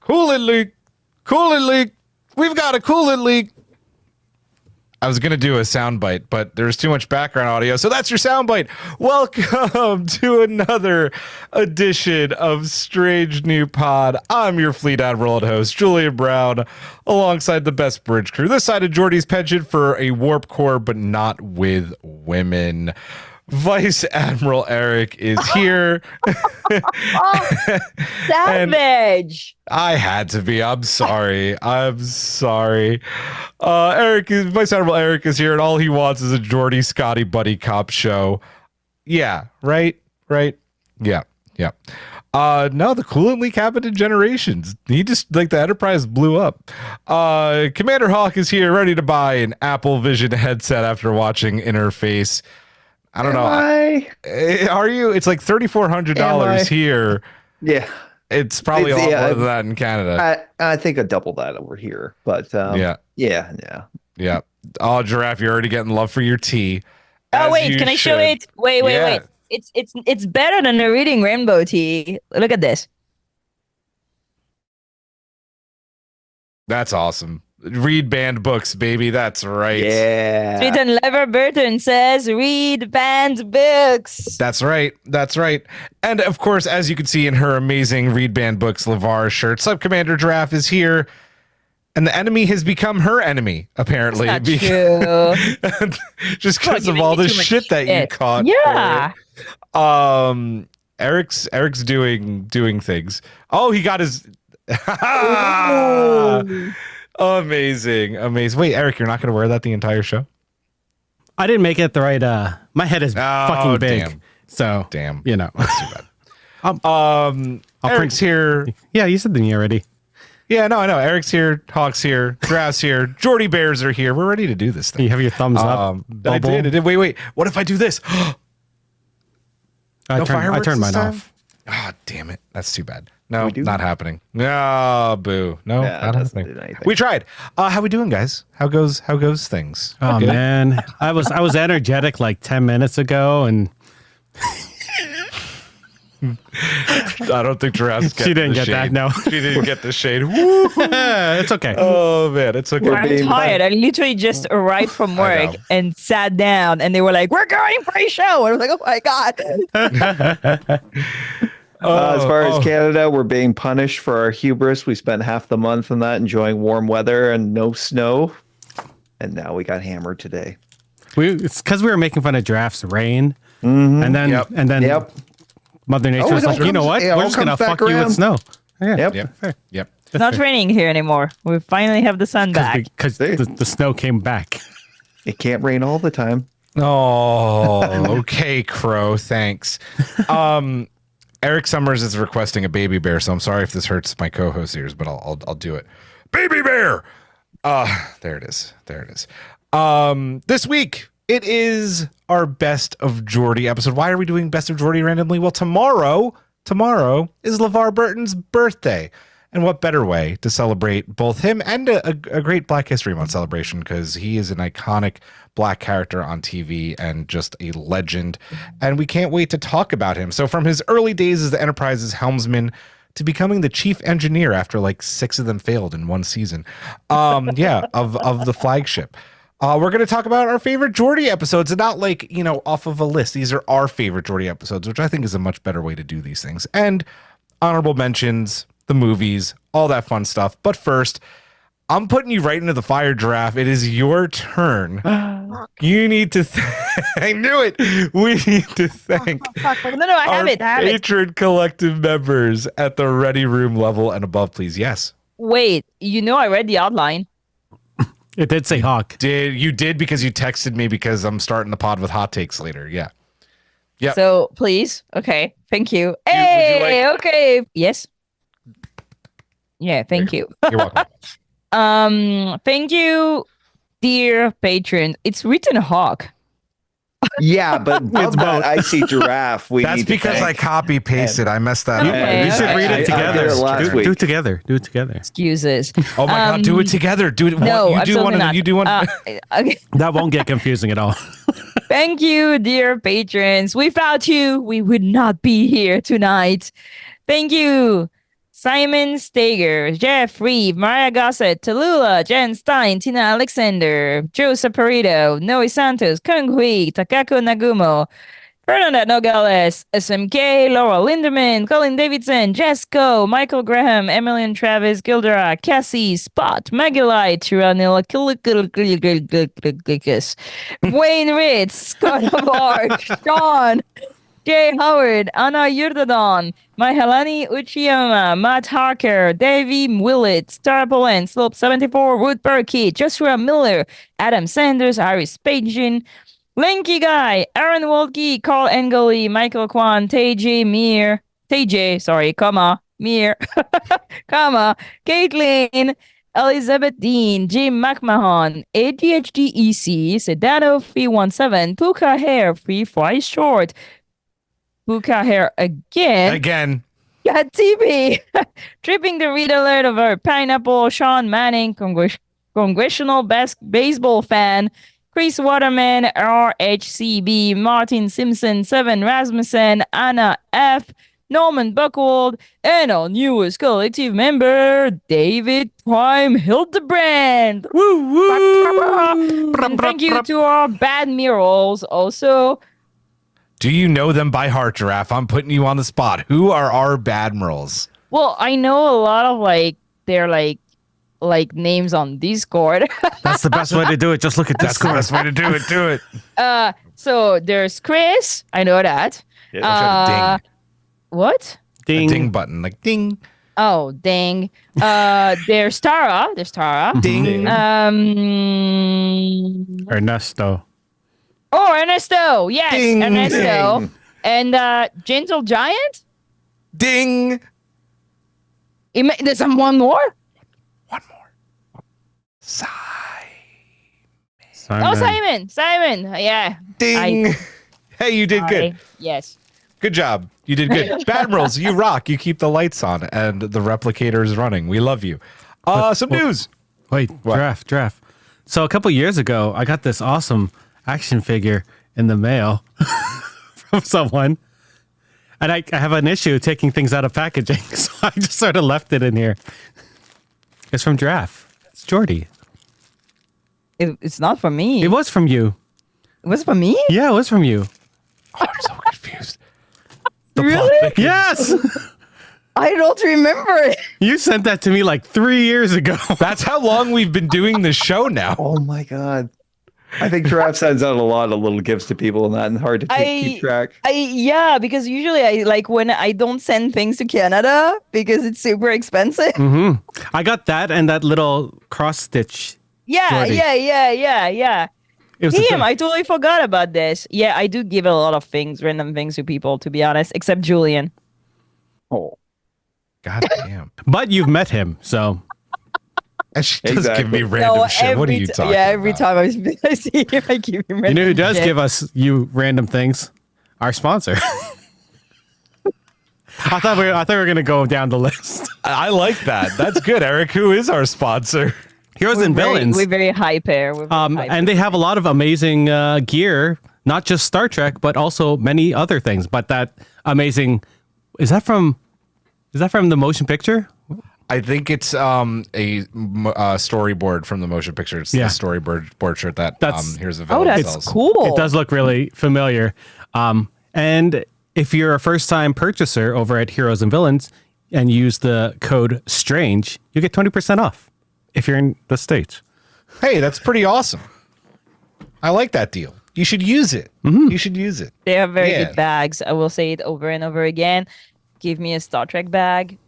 Coolant leak. Coolant leak. We've got a coolant leak. I was going to do a soundbite, but there's too much background audio. So that's your soundbite. Welcome to another edition of Strange New Pod. I'm your Fleet Admiral and host, Julian Brown, alongside the best bridge crew. This side of Geordi's penchant for a warp core, but not with women. Vice Admiral Eric is here. Savage. I had to be. I'm sorry. Vice Admiral Eric is here, and all he wants is a Geordi Scotty buddy cop show. Yeah, right. Yeah. No, the coolant leak happened in generations. He just the Enterprise blew up. Commander Hawk is here, ready to buy an Apple Vision headset after watching Interface. I don't know. Are you? It's like $3,400 here. Yeah. It's probably a lot more than that in Canada. I think I double that over here. But yeah. Oh, Giraffe, you're already getting love for your tea. Oh wait, can I show it? Wait. It's better than the Reading Rainbow tea. Look at this. That's awesome. Read banned books, baby. That's right. Yeah. Written LeVar Burton says, read banned books. That's right. And of course, as you can see in her amazing Read Banned Books LeVar shirt, Sub Commander Giraffe is here. And the enemy has become her enemy, apparently. That's not true. Just because of all the shit that you caught. Yeah. Eric's doing things. Oh, he got his Amazing. Wait, Eric, you're not going to wear that the entire show? I didn't make it the right. My head is fucking big. Damn. So, damn. You know. That's too bad. Eric's here. Yeah, you said the knee already. Yeah, no, I know. Eric's here. Hawk's here. Giraffe's here. Geordi Bears are here. We're ready to do this thing. You have your thumbs up. I did. Wait. What if I do this? I turned mine off. Ah, damn it. That's too bad. No, not happening. No, boo. No, not happening. We tried. How we doing, guys? How goes things? Oh man, I was energetic like 10 minutes ago, and I don't think Giraffe's she didn't get that. No, she didn't get the shade. It's okay. Oh man, it's okay. I'm tired. I literally just arrived from work and sat down, and they were like, "We're going for a show." And I was like, "Oh my god." As far as Canada, we're being punished for our hubris. We spent half the month on that enjoying warm weather and no snow. And now we got hammered today. It's because we were making fun of Giraffe's rain. Mm-hmm. And then Mother Nature was like, you know what? We're just going to fuck you with snow. Yeah. Yep. It's not raining here anymore. We finally have the sun back. Because the snow came back. It can't rain all the time. Oh, okay, Crow. Thanks. Eric Summers is requesting a baby bear, so I'm sorry if this hurts my co-host ears, but I'll do it. Baby bear. There it is. This week it is our Best of Geordi episode. Why are we doing Best of Geordi randomly? Well, tomorrow is LeVar Burton's birthday. And what better way to celebrate both him and a great Black History Month celebration, because he is an iconic Black character on TV and just a legend. And we can't wait to talk about him. So from his early days as the Enterprise's helmsman to becoming the chief engineer after like 6 of them failed in one season, of the flagship. We're going to talk about our favorite Geordi episodes, and not like, off of a list. These are our favorite Geordi episodes, which I think is a much better way to do these things. And honorable mentions, the movies, all that fun stuff. But first, I'm putting you right into the fire, Giraffe. It is your turn. You need to I knew it. We need to thank No, I have it. Patron collective members at the Ready Room level and above, please. Yes. Wait, I read the outline. It did say Hawk. You did because you texted me because I'm starting the pod with hot takes later. Yeah. Yeah. So please. Okay. Thank you. Hey, okay. Yes. Yeah, thank you. You're welcome. Thank you, dear patron. It's written Hawk. Yeah, but it's both. I see Giraffe. That's because I copy pasted. I messed that up. You should read it together. Do it together. Do it together. Excuses. Oh my God! Do it together. Do it. No, you do one, and you do one. Okay. That won't get confusing at all. Thank you, dear patrons. Without you, we would not be here tonight. Thank you Simon Stager, Jeff Reeve, Mariah Gossett, Tallulah, Jen Stein, Tina Alexander, Joe Saporito, Noe Santos, Kung Hui, Takako Nagumo, Fernanda Nogales, SMK, Laura Linderman, Colin Davidson, Jesco, Michael Graham, Emilian Travis, Gildera, Cassie, Spot, Magilite, Tyranilla, Wayne Ritz, Scott Howard, Sean, Jay Howard, Anna Yurdadon, Mahalani Uchiyama, Matt Harker, Davey Willett, Star Poland, Slope 74, Ruth Berkey, Joshua Miller, Adam Sanders, Iris Pageant, Lanky Guy, Aaron Wolke, Carl Engeli, Michael Kwan, TJ, Mir, Caitlin, Elizabeth Dean, Jim McMahon, ADHD EC, Sedano 317, Puka Hair, Free Fry Short, Puka Hair again. Got TV, Tripping the Read Alert over Pineapple, Sean Manning, Congressional Baseball Fan, Chris Waterman, RHCB, Martin Simpson, Seven Rasmussen, Anna F., Norman Buckwold, and our newest collective member, David Prime Hildebrand. Woo, woo. And thank you to our bad murals also. Do you know them by heart, Giraffe? I'm putting you on the spot. Who are our badmirals? Well, I know a lot of their names on Discord. That's the best way to do it. Just look at Discord. That's the best way to do it. Do it. So there's Chris. I know that. Yeah, ding. What? Ding. A ding button, like ding. Oh, dang. There's Tara. Ding. Ernesto. Oh, Ernesto. Yes, Ding, Ernesto. ding. And Gentle Giant. Ding. There's one more. One more. Sigh. Simon. Oh, Simon. Yeah. Ding. Hey, you did good. Yes. Good job. You did good. Badmirals, you rock. You keep the lights on and the replicator is running. We love you. Some news. Wait, draft. So a couple years ago, I got this awesome action figure in the mail from someone. And I have an issue taking things out of packaging, so I just sort of left it in here. It's from Giraffe. It's Geordi. It's not for me. It was from you. It was for me? Yeah, it was from you. Oh, I'm so confused. Really? Yes! I don't remember it. You sent that to me like 3 years ago. That's how long we've been doing this show now. Oh my god. I think Giraffe sends out a lot of little gifts to people and that, and hard to keep track. Yeah, because usually I like when I don't send things to Canada because it's super expensive. Mm-hmm. I got that and that little cross stitch. Yeah. It was Damn, I totally forgot about this. Yeah, I do give a lot of random things to people, to be honest, except Julian. Oh. God damn. But you've met him, so. And she does give me random shit. What are you talking about? Yeah, every time I see him, I give him random shit. You know who does give us you random things? Our sponsor. I thought we were going to go down the list. I like that. That's good, Eric. Who is our sponsor? Heroes and Villains. We're very high pair. And they have a lot of amazing gear, not just Star Trek, but also many other things. But that amazing, is that from the motion picture? I think it's a storyboard from the motion picture. It's the storyboard shirt that Here's a Villain that's sells. cool. It does look really familiar. And if you're a first-time purchaser over at Heroes and Villains and use the code STRANGE, you get 20% off if you're in the States. Hey, that's pretty awesome. I like that deal. You should use it. Mm-hmm. You should use it. They have very good bags. I will say it over and over again. Give me a Star Trek bag.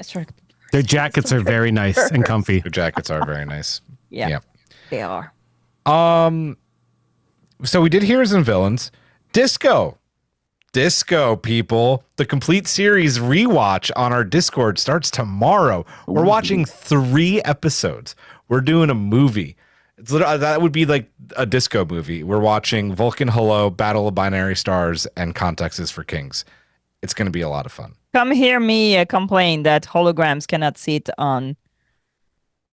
Their jackets are very nice and comfy. Their jackets are very nice. Yeah, they are. So we did Heroes and Villains. Disco, people. The complete series rewatch on our Discord starts tomorrow. We're watching 3 episodes. We're doing a movie. It's literally, that would be like a disco movie. We're watching Vulcan Hello, Battle of Binary Stars, and Context is for Kings. It's going to be a lot of fun. Come hear me complain that holograms cannot sit on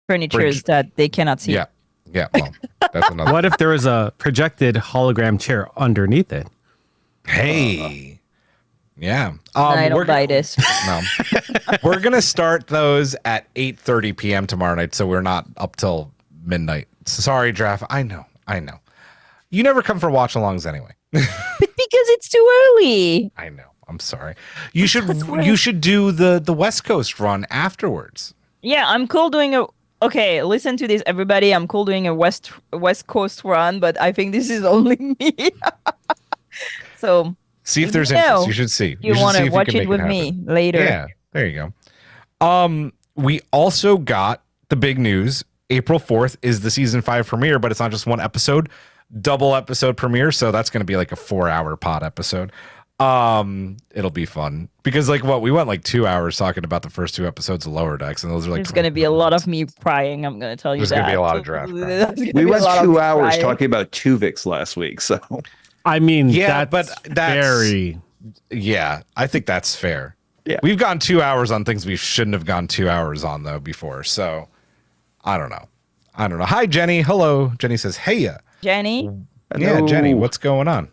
furnitures that they cannot see. Yeah. Well, that's another. What if there was a projected hologram chair underneath it? Hey, Yeah. I don't buy this. No. We're going to start those at 8:30 p.m. tomorrow night, so we're not up till midnight. Sorry, Draft. I know. You never come for watch-alongs anyway. But because it's too early. I know. I'm sorry. You should do the West Coast run afterwards. Yeah, I'm cool doing a. Okay, listen to this, everybody. I'm cool doing a West Coast run, but I think this is only me. So see if there's interest. You should see. You want to watch it with me later? Yeah, there you go. We also got the big news. April 4th is the season 5 premiere, but it's not just one episode, double episode premiere. So that's going to be like a 4-hour pod episode. It'll be fun because we went like 2 hours talking about the first 2 episodes of Lower Decks, and those are like. There's going to be a lot of me crying. I'm going to tell you There's that. There's going to be a lot of draft. We went 2 hours talking about Tuvix last week, so. I mean, yeah, that's very. Yeah, I think that's fair. Yeah, we've gone 2 hours on things we shouldn't have gone 2 hours on though before. So, I don't know. Hi, Jenny. Hello. Jenny says, "Hey, Jenny." Yeah, Jenny. What's going on?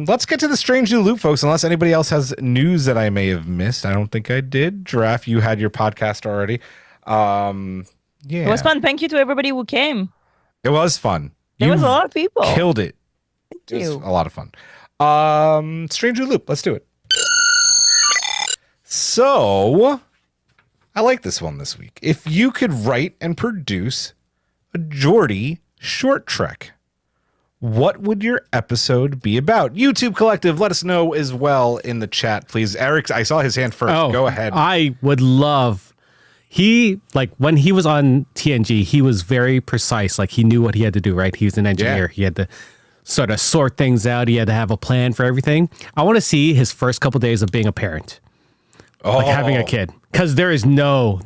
Let's get to the strange new loop, folks. Unless anybody else has news that I may have missed. I don't think I did. Giraffe, you had your podcast already. Yeah, It was fun. Thank you to everybody who came. It was fun. There was a lot of people. Killed it. Thank It was you. a lot of fun. Strange new loop. Let's do it. So, I like this one this week. If you could write and produce a Geordi short trek, what would your episode be about? YouTube Collective, let us know as well in the chat, please. Eric, I saw his hand first. Go ahead. I would love. When he was on TNG, he was very precise. Like he knew what he had to do, right? He was an engineer. Yeah. He had to sort of sort things out. He had to have a plan for everything. I want to see his first couple days of being a parent. Like having a kid. Because there is no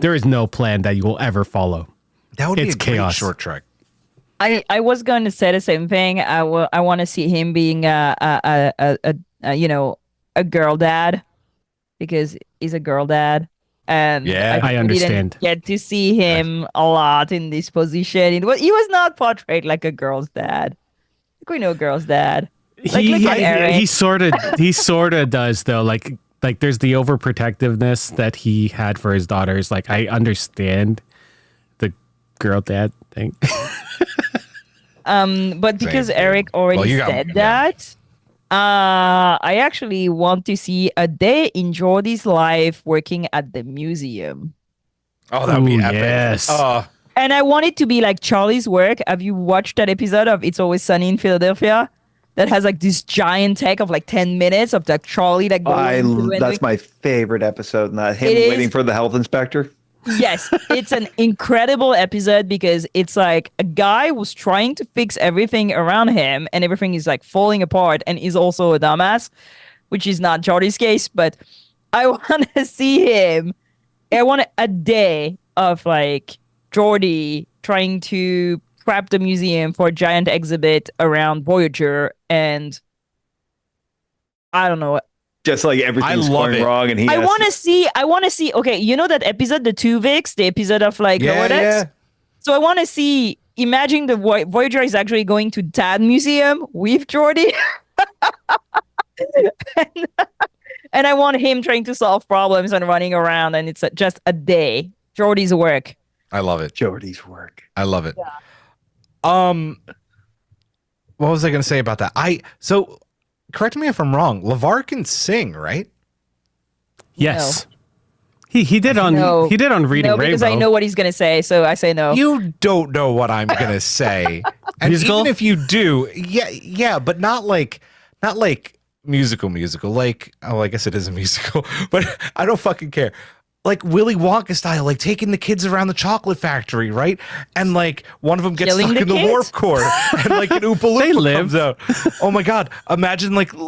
plan that you will ever follow. That would be It's a great chaos. short trek. I was going to say the same thing. I want to see him being a girl dad, because he's a girl dad. And Yeah, I understand. Didn't get to see him a lot in this position. He was not portrayed like a girl's dad. We know girl's dad. Look at Eric. He sort of does though. Like there's the overprotectiveness that he had for his daughters. Like I understand the girl dad thing. But because Same, Eric already Well, said that, I actually want to see a day in Geordi's life working at the museum. Oh, that would be Ooh, epic. yes. And I want it to be like Charlie's work. Have you watched that episode of It's Always Sunny in Philadelphia? That has like this giant take of like 10 minutes of like Charlie that goes that's my favorite episode, not him It waiting is. for the health inspector. Yes, it's an incredible episode because it's like a guy was trying to fix everything around him and everything is like falling apart, and he's also a dumbass, which is not Jordy's case, but I want to see him. I want a day of like Geordi trying to prep the museum for a giant exhibit around Voyager, and I don't know. Just like everything's going wrong, and I want to see. Okay, you know that episode, the Tuvix, the episode of like Lower Decks? So I want to see. Imagine the Voyager is actually going to that museum with Geordi, and I want him trying to solve problems and running around, and it's just a day. Geordi's work. I love it. Geordi's work. I love it. Yeah. What was I going to say about that? So correct me if I'm wrong. LeVar can sing, right? Yes. He did on Reading No, because Rainbow. I know what he's gonna say, so I say no. You don't know what I'm going to say. And Musical? even if you do, yeah, but not like musical. Like, I guess it is a musical, but I don't fucking care. Like Willy Wonka style, like taking the kids around the chocolate factory, right? And like one of them gets Killing stuck the in the kids? warp core, and like an Oompa They Loompa live. comes out. Oh my god! Imagine like or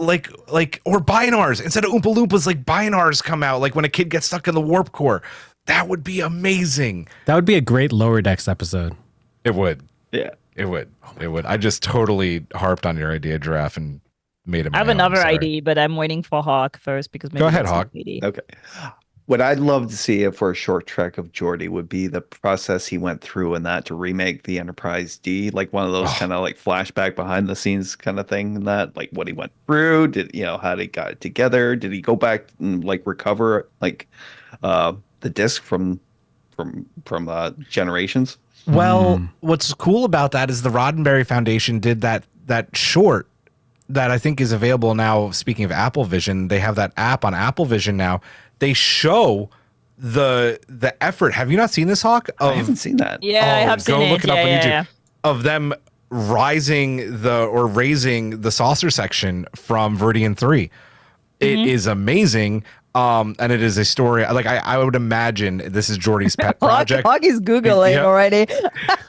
Binars instead of Oompa Loompas, like Binars come out. Like when a kid gets stuck in the warp core, that would be amazing. That would be a great Lower Decks episode. It would. Yeah. It would. It would. I just totally harped on your idea, Giraffe, and made it. I have another idea, but I'm waiting for Hawk first because maybe Go ahead, that's Hawk. the idea. Okay. what I'd love to see for a short trek of Geordi would be the process he went through in that to remake the Enterprise D, like one of those kind of like flashback behind the scenes kind of thing. And that, like what he went through, how he got it together? Did he go back and like recover like the disc from Generations? Well, what's cool about that is the Roddenberry Foundation did that short that I think is available now. Speaking of Apple Vision, they have that app on Apple Vision now. They show the effort. Have you not seen this, Hawk? I haven't seen that. Yeah, I have seen it. Go look it up on YouTube. Yeah. Of them raising the saucer section from Viridian 3. It is amazing. And it is a story. Like I would imagine this is Geordi's pet project. Hawk is Googling already.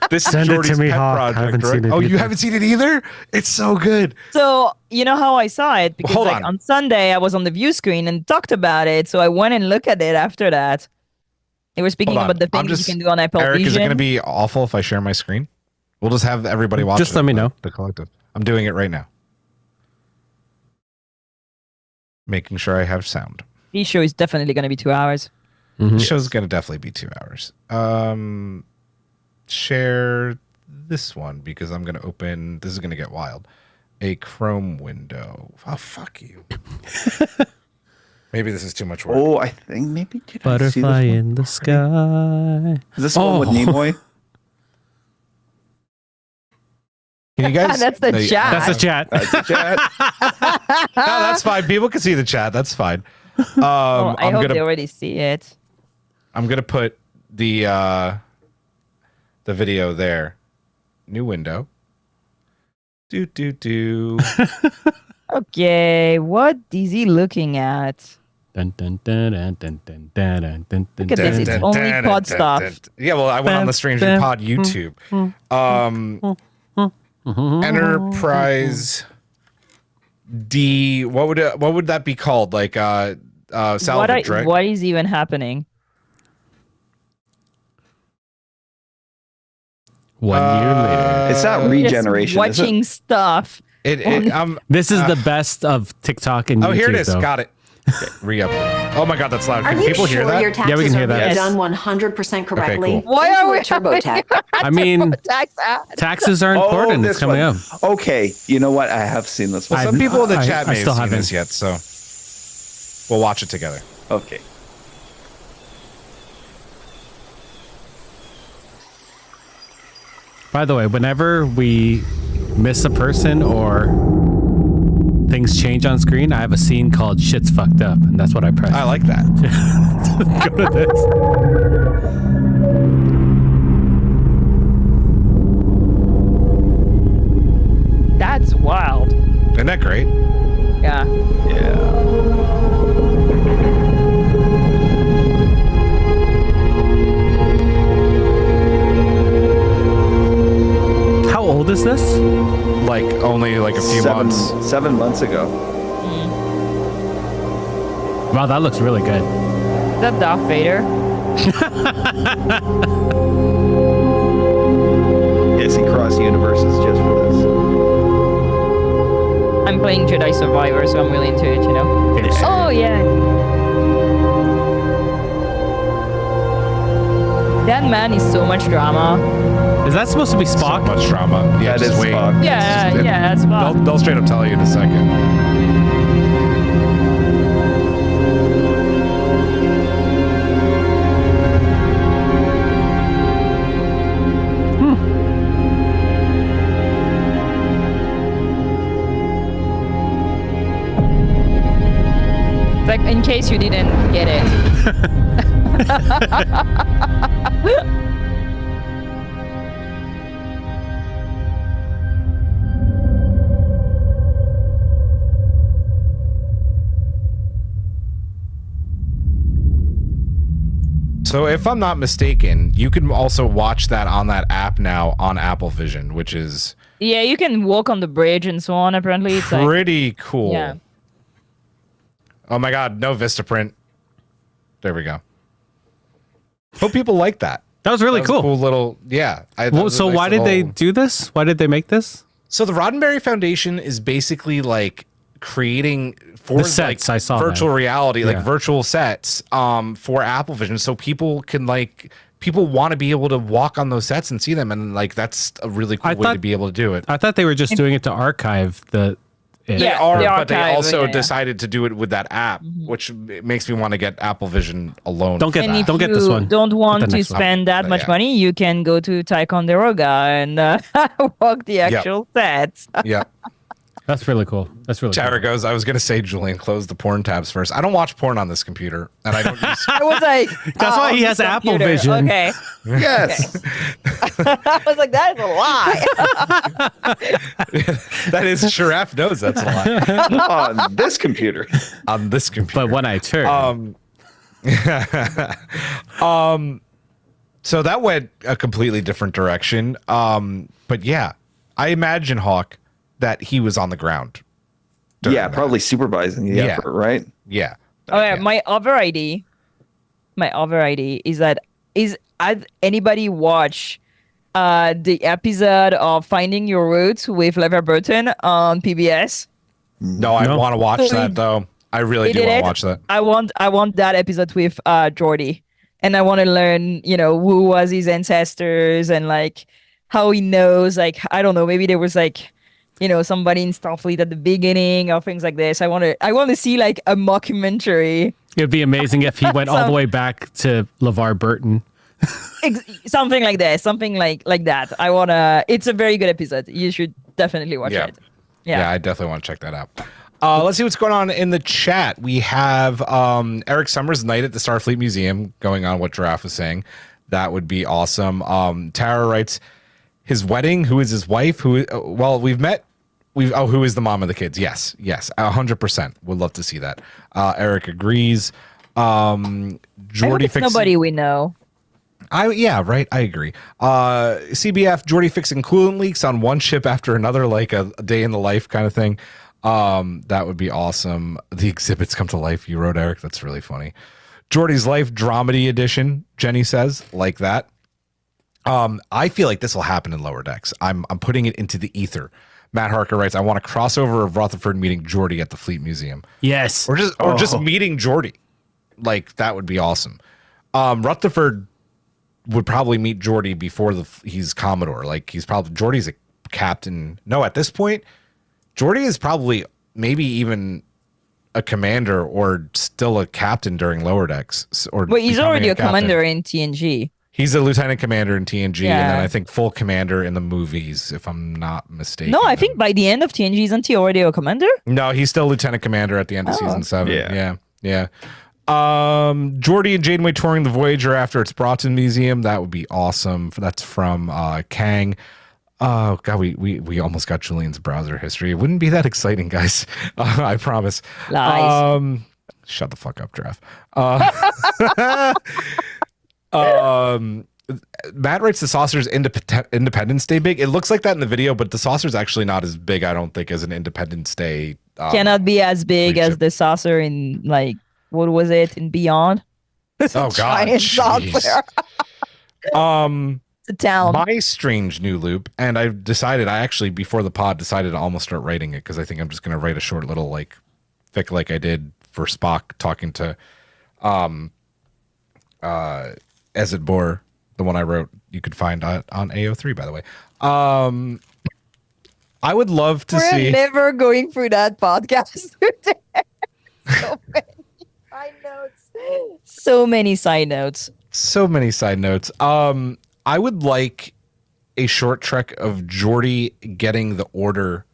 This Send is it Geordi's to me, pet Hawk. I project. haven't Right? seen it Oh, you either. haven't seen it either? It's so good. So you know how I saw it? Because Hold like on. on Sunday I was on the view screen and talked about it. So I went and looked at it after that. They were speaking Hold on. about the I'm things just- you can do on Apple Eric, Vision. is it going to be awful if I share my screen? We'll just have everybody watch. Just let me know. The collective. I'm doing it right now. Making sure I have sound. This show is definitely going to be 2 hours. The show's going to definitely be 2 hours. Share this one because I'm going to open. This is going to get wild. A Chrome window. Oh, fuck you. Maybe this is too much work. Oh, I think maybe did I see this Butterfly one? in the sky. Is this one with Nimoy? Can you guys? That's the chat. That's the chat. That's the chat. No, that's fine. People can see the chat. That's fine. Oh, I I'm hope gonna they already see it. I'm gonna put the video there. New window. Do. Okay, what is he looking at? Dun, dun, dun, dun, dun, dun, dun, dun, dun, Look at this. It's only pod stuff. Yeah, well, I went on the Stranger Pod YouTube. Enterprise D. What would that be called? Like salvage, right? What is even happening? 1 year later. It's not Just regeneration. is it? watching stuff. This is the best of TikTok and YouTube. Oh, here it is. Though. Got it. Okay, re-up. Oh my God, that's loud. Are Can you people sure hear that? your taxes Yeah, we can hear are that. being done 100% correctly? cool. Why are we TurboTax? I mean, tax ad? taxes are important. It's this coming one. up. Okay, you know what? I have seen this one. Some people in the chat I may have still seen haven't. this yet, so we'll watch it together. Okay. By the way, whenever we miss a person or things change on screen, I have a scene called "Shit's Fucked Up," and that's what I press. I like that. Go to this. That's wild. Isn't that great? Yeah. Yeah. How old is this? Like only like a few months. 7 months ago. Wow, that looks really good. Is that Darth Vader? Yes, he crossed universes just for this. I'm playing Jedi Survivor, so I'm really into it, you know? Oh, yeah. That man is so much drama. Is that supposed to be So Spock? much drama. Yeah, That just is wait. Spock. Yeah, yeah, that's fun. They'll straight up tell you in a second. Like, in case you didn't get it. So if I'm not mistaken, you can also watch that on that app now on Apple Vision, which is Yeah, you can walk on the bridge and so on, apparently. It's like, pretty cool. yeah. Oh my God, no Vistaprint. There we go. Hope people like that. That was really That was a cool. cool little, yeah. Well, so why did they do this? Why did they make this? So the Roddenberry Foundation is basically like creating for The sets, I saw virtual that. reality, like Yeah. virtual sets for Apple Vision, so people can people want to be able to walk on those sets and see them, and like that's a really cool I way to thought- be able to do it. I thought they were just doing it to archive it. They Yeah, are, the but they archive, also yeah. decided to do it with that app, which makes me want to get Apple Vision alone. Don't get And if don't get this you one. don't want the to next one. spend that much Yeah. money, you can go to Ticonderoga and walk the actual sets. Yeah. That's really cool. That's really Tara cool. goes, I was going to say, Julian, close the porn tabs first. I don't watch porn on this computer, and I don't use I was like, That's why he has the Apple computer. Vision. Okay. Yes. I was like, that is a lie. that is, Giraffe knows that's a lie On this computer. on this computer. But when I turn, So that went a completely different direction. But yeah, I imagine, Hawk, that he was on the ground. during Yeah, that. probably supervising the Yeah. effort, right? Yeah. Oh yeah, Yeah. my other idea is that has anybody watch the episode of Finding Your Roots with LeVar Burton on PBS? No, I No. want to watch So that, though. I really He do did want it. to watch that. I want that episode with Geordi, and I want to learn, who was his ancestors and like how he knows, like I don't know, maybe there was like, somebody in Starfleet at the beginning or things like this. I want to see like a mockumentary, it'd be amazing if he went all the way back to LeVar Burton. something like this, something like that. It's a very good episode. You should definitely watch Yeah. it. Yeah, I definitely want to check that out. Let's see what's going on in the chat. We have Eric Summers' Night at the Starfleet Museum going on, what Giraffe was saying. That would be awesome. Tara writes, his wedding, who is his wife? We've met. Who is the mom of the kids? Yes, 100%. Would love to see that. Eric agrees. I hope Geordi it's nobody we know. Right. I agree. CBF, Geordi fixing coolant leaks on one ship after another, like a day in the life kind of thing. That would be awesome. The exhibits come to life. You wrote, Eric. That's really funny. Geordi's Life Dramedy Edition, Jenny says, like that. I feel like this will happen in Lower Decks. I'm putting it into the ether. Matt Harker writes, I want a crossover of Rutherford meeting Geordi at the Fleet Museum. Yes. Or just meeting Geordi. Like, that would be awesome. Rutherford would probably meet Geordi before he's Commodore. Like, Geordi's a captain. No, at this point, Geordi is probably maybe even a commander or still a captain during Lower Decks. Or But he's becoming already a captain. commander in TNG. He's a lieutenant commander in TNG, and Yeah. then I think full commander in the movies, if I'm not mistaken. No, I think by the end of TNG, isn't he already a commander? No, he's still lieutenant commander at the end of season 7. Yeah. Yeah. Geordi and Janeway touring the Voyager after its Broughton Museum. That would be awesome. That's from Kang. Oh God, we almost got Julian's browser history. It wouldn't be that exciting, guys. I promise. Lies. Shut the fuck up, Jeff. Matt writes the saucer's Independence Day big. It looks like that in the video, but the saucer's actually not as big, I don't think, as an Independence Day. Cannot be as big as ship. the saucer in like what was it in Beyond? Oh God, Giant jeez. saucer. It's a town. My strange new loop, and I've decided, before the pod decided to almost start writing it, because I think I'm just going to write a short little like fic like I did for Spock talking to Ezed Bohr, the one I wrote. You could find on AO3, by the way. I would love to We're see. never going through that podcast today. So many side notes. So many side notes. So many side notes. I would like a short trek of Geordi getting the order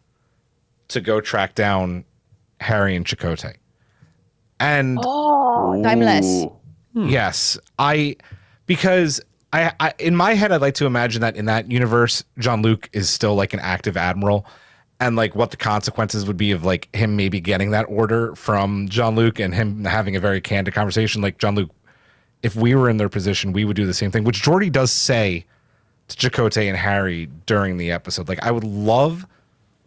to go track down Harry and Chakotay. And Oh, timeless. Ooh. yes, because I in my head I'd like to imagine that in that universe Jean-Luc is still like an active admiral, and like what the consequences would be of like him maybe getting that order from Jean-Luc and him having a very candid conversation like, Jean-Luc, if we were in their position, we would do the same thing, which Geordi does say to Chakotay and Harry during the episode. Like, I would love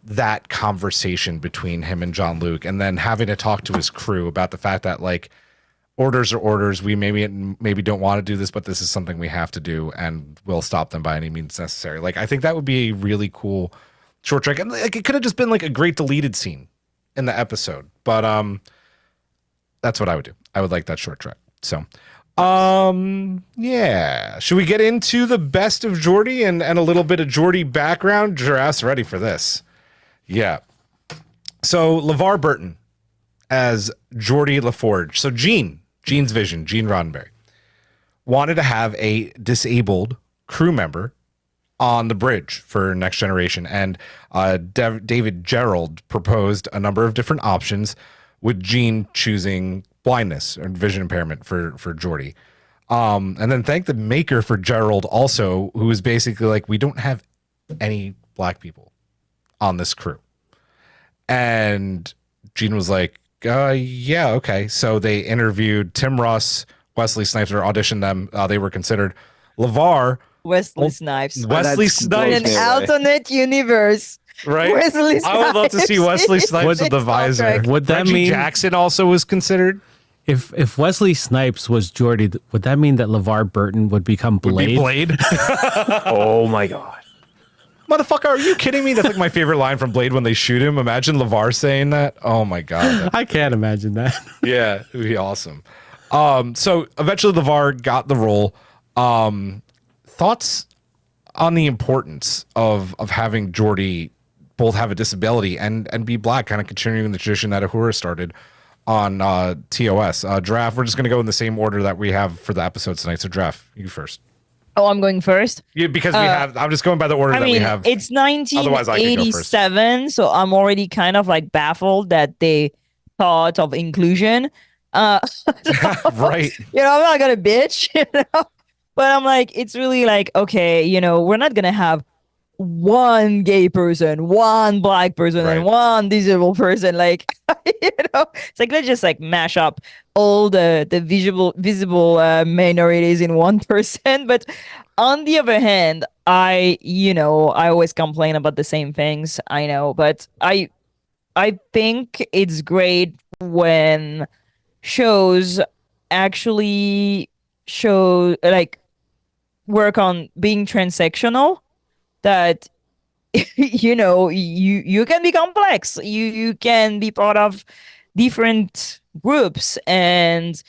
that conversation between him and Jean-Luc, and then having to talk to his crew about the fact that like orders are orders. We maybe don't want to do this, but this is something we have to do, and we'll stop them by any means necessary. Like, I think that would be a really cool short trek, and like it could have just been like a great deleted scene in the episode, but that's what I would do. I would like that short track. So, yeah. Should we get into the best of Geordi and a little bit of Geordi background? Giraffe's ready for this. Yeah. So LeVar Burton as Geordi La Forge. So Gene's vision, Gene Roddenberry, wanted to have a disabled crew member on the bridge for Next Generation. And David Gerald proposed a number of different options, with Gene choosing blindness or vision impairment for Geordi. And then thank the maker for Gerald also, who was basically like, we don't have any black people on this crew. And Gene was like, yeah, okay. So they interviewed Tim Russ, Wesley Snipes, or auditioned them. They were considered. LeVar. Wesley Snipes. Wesley That's Snipes. In an alternate universe. Right? Wesley I would love to see Snipes Wesley is Snipes with the in Star visor. Trek. Would that Reggie mean Jackson also was considered? if Wesley Snipes was Geordi, would that mean that LeVar Burton would become Would be Blade? Blade. Oh my god. Motherfucker, are you kidding me? That's like my favorite line from Blade when they shoot him. Imagine LeVar saying that. Oh my god. I can't imagine that. Yeah, it would be awesome. So eventually LeVar got the role. Thoughts on the importance of having Geordi both have a disability and be black, kind of continuing the tradition that Uhura started on TOS. Giraffe, we're just going to go in the same order that we have for the episodes tonight. So Giraffe, you first. Oh, I'm going first. Yeah, because we have, I'm just going by the order I that mean, we have. it's Otherwise, I could go first. 1987, so I'm already kind of like baffled that they thought of inclusion. Right. You know, I'm not gonna bitch, you know, but I'm like, it's really like, okay, you know, we're not gonna have one gay person, one black person, Right. and one disabled person. Like, you know, it's like let's just like mash up all the visible minorities in one person. But on the other hand, I always complain about the same things. I know, but I think it's great when shows actually work on being transsectional, that you know, you can be complex, you can be part of different groups, and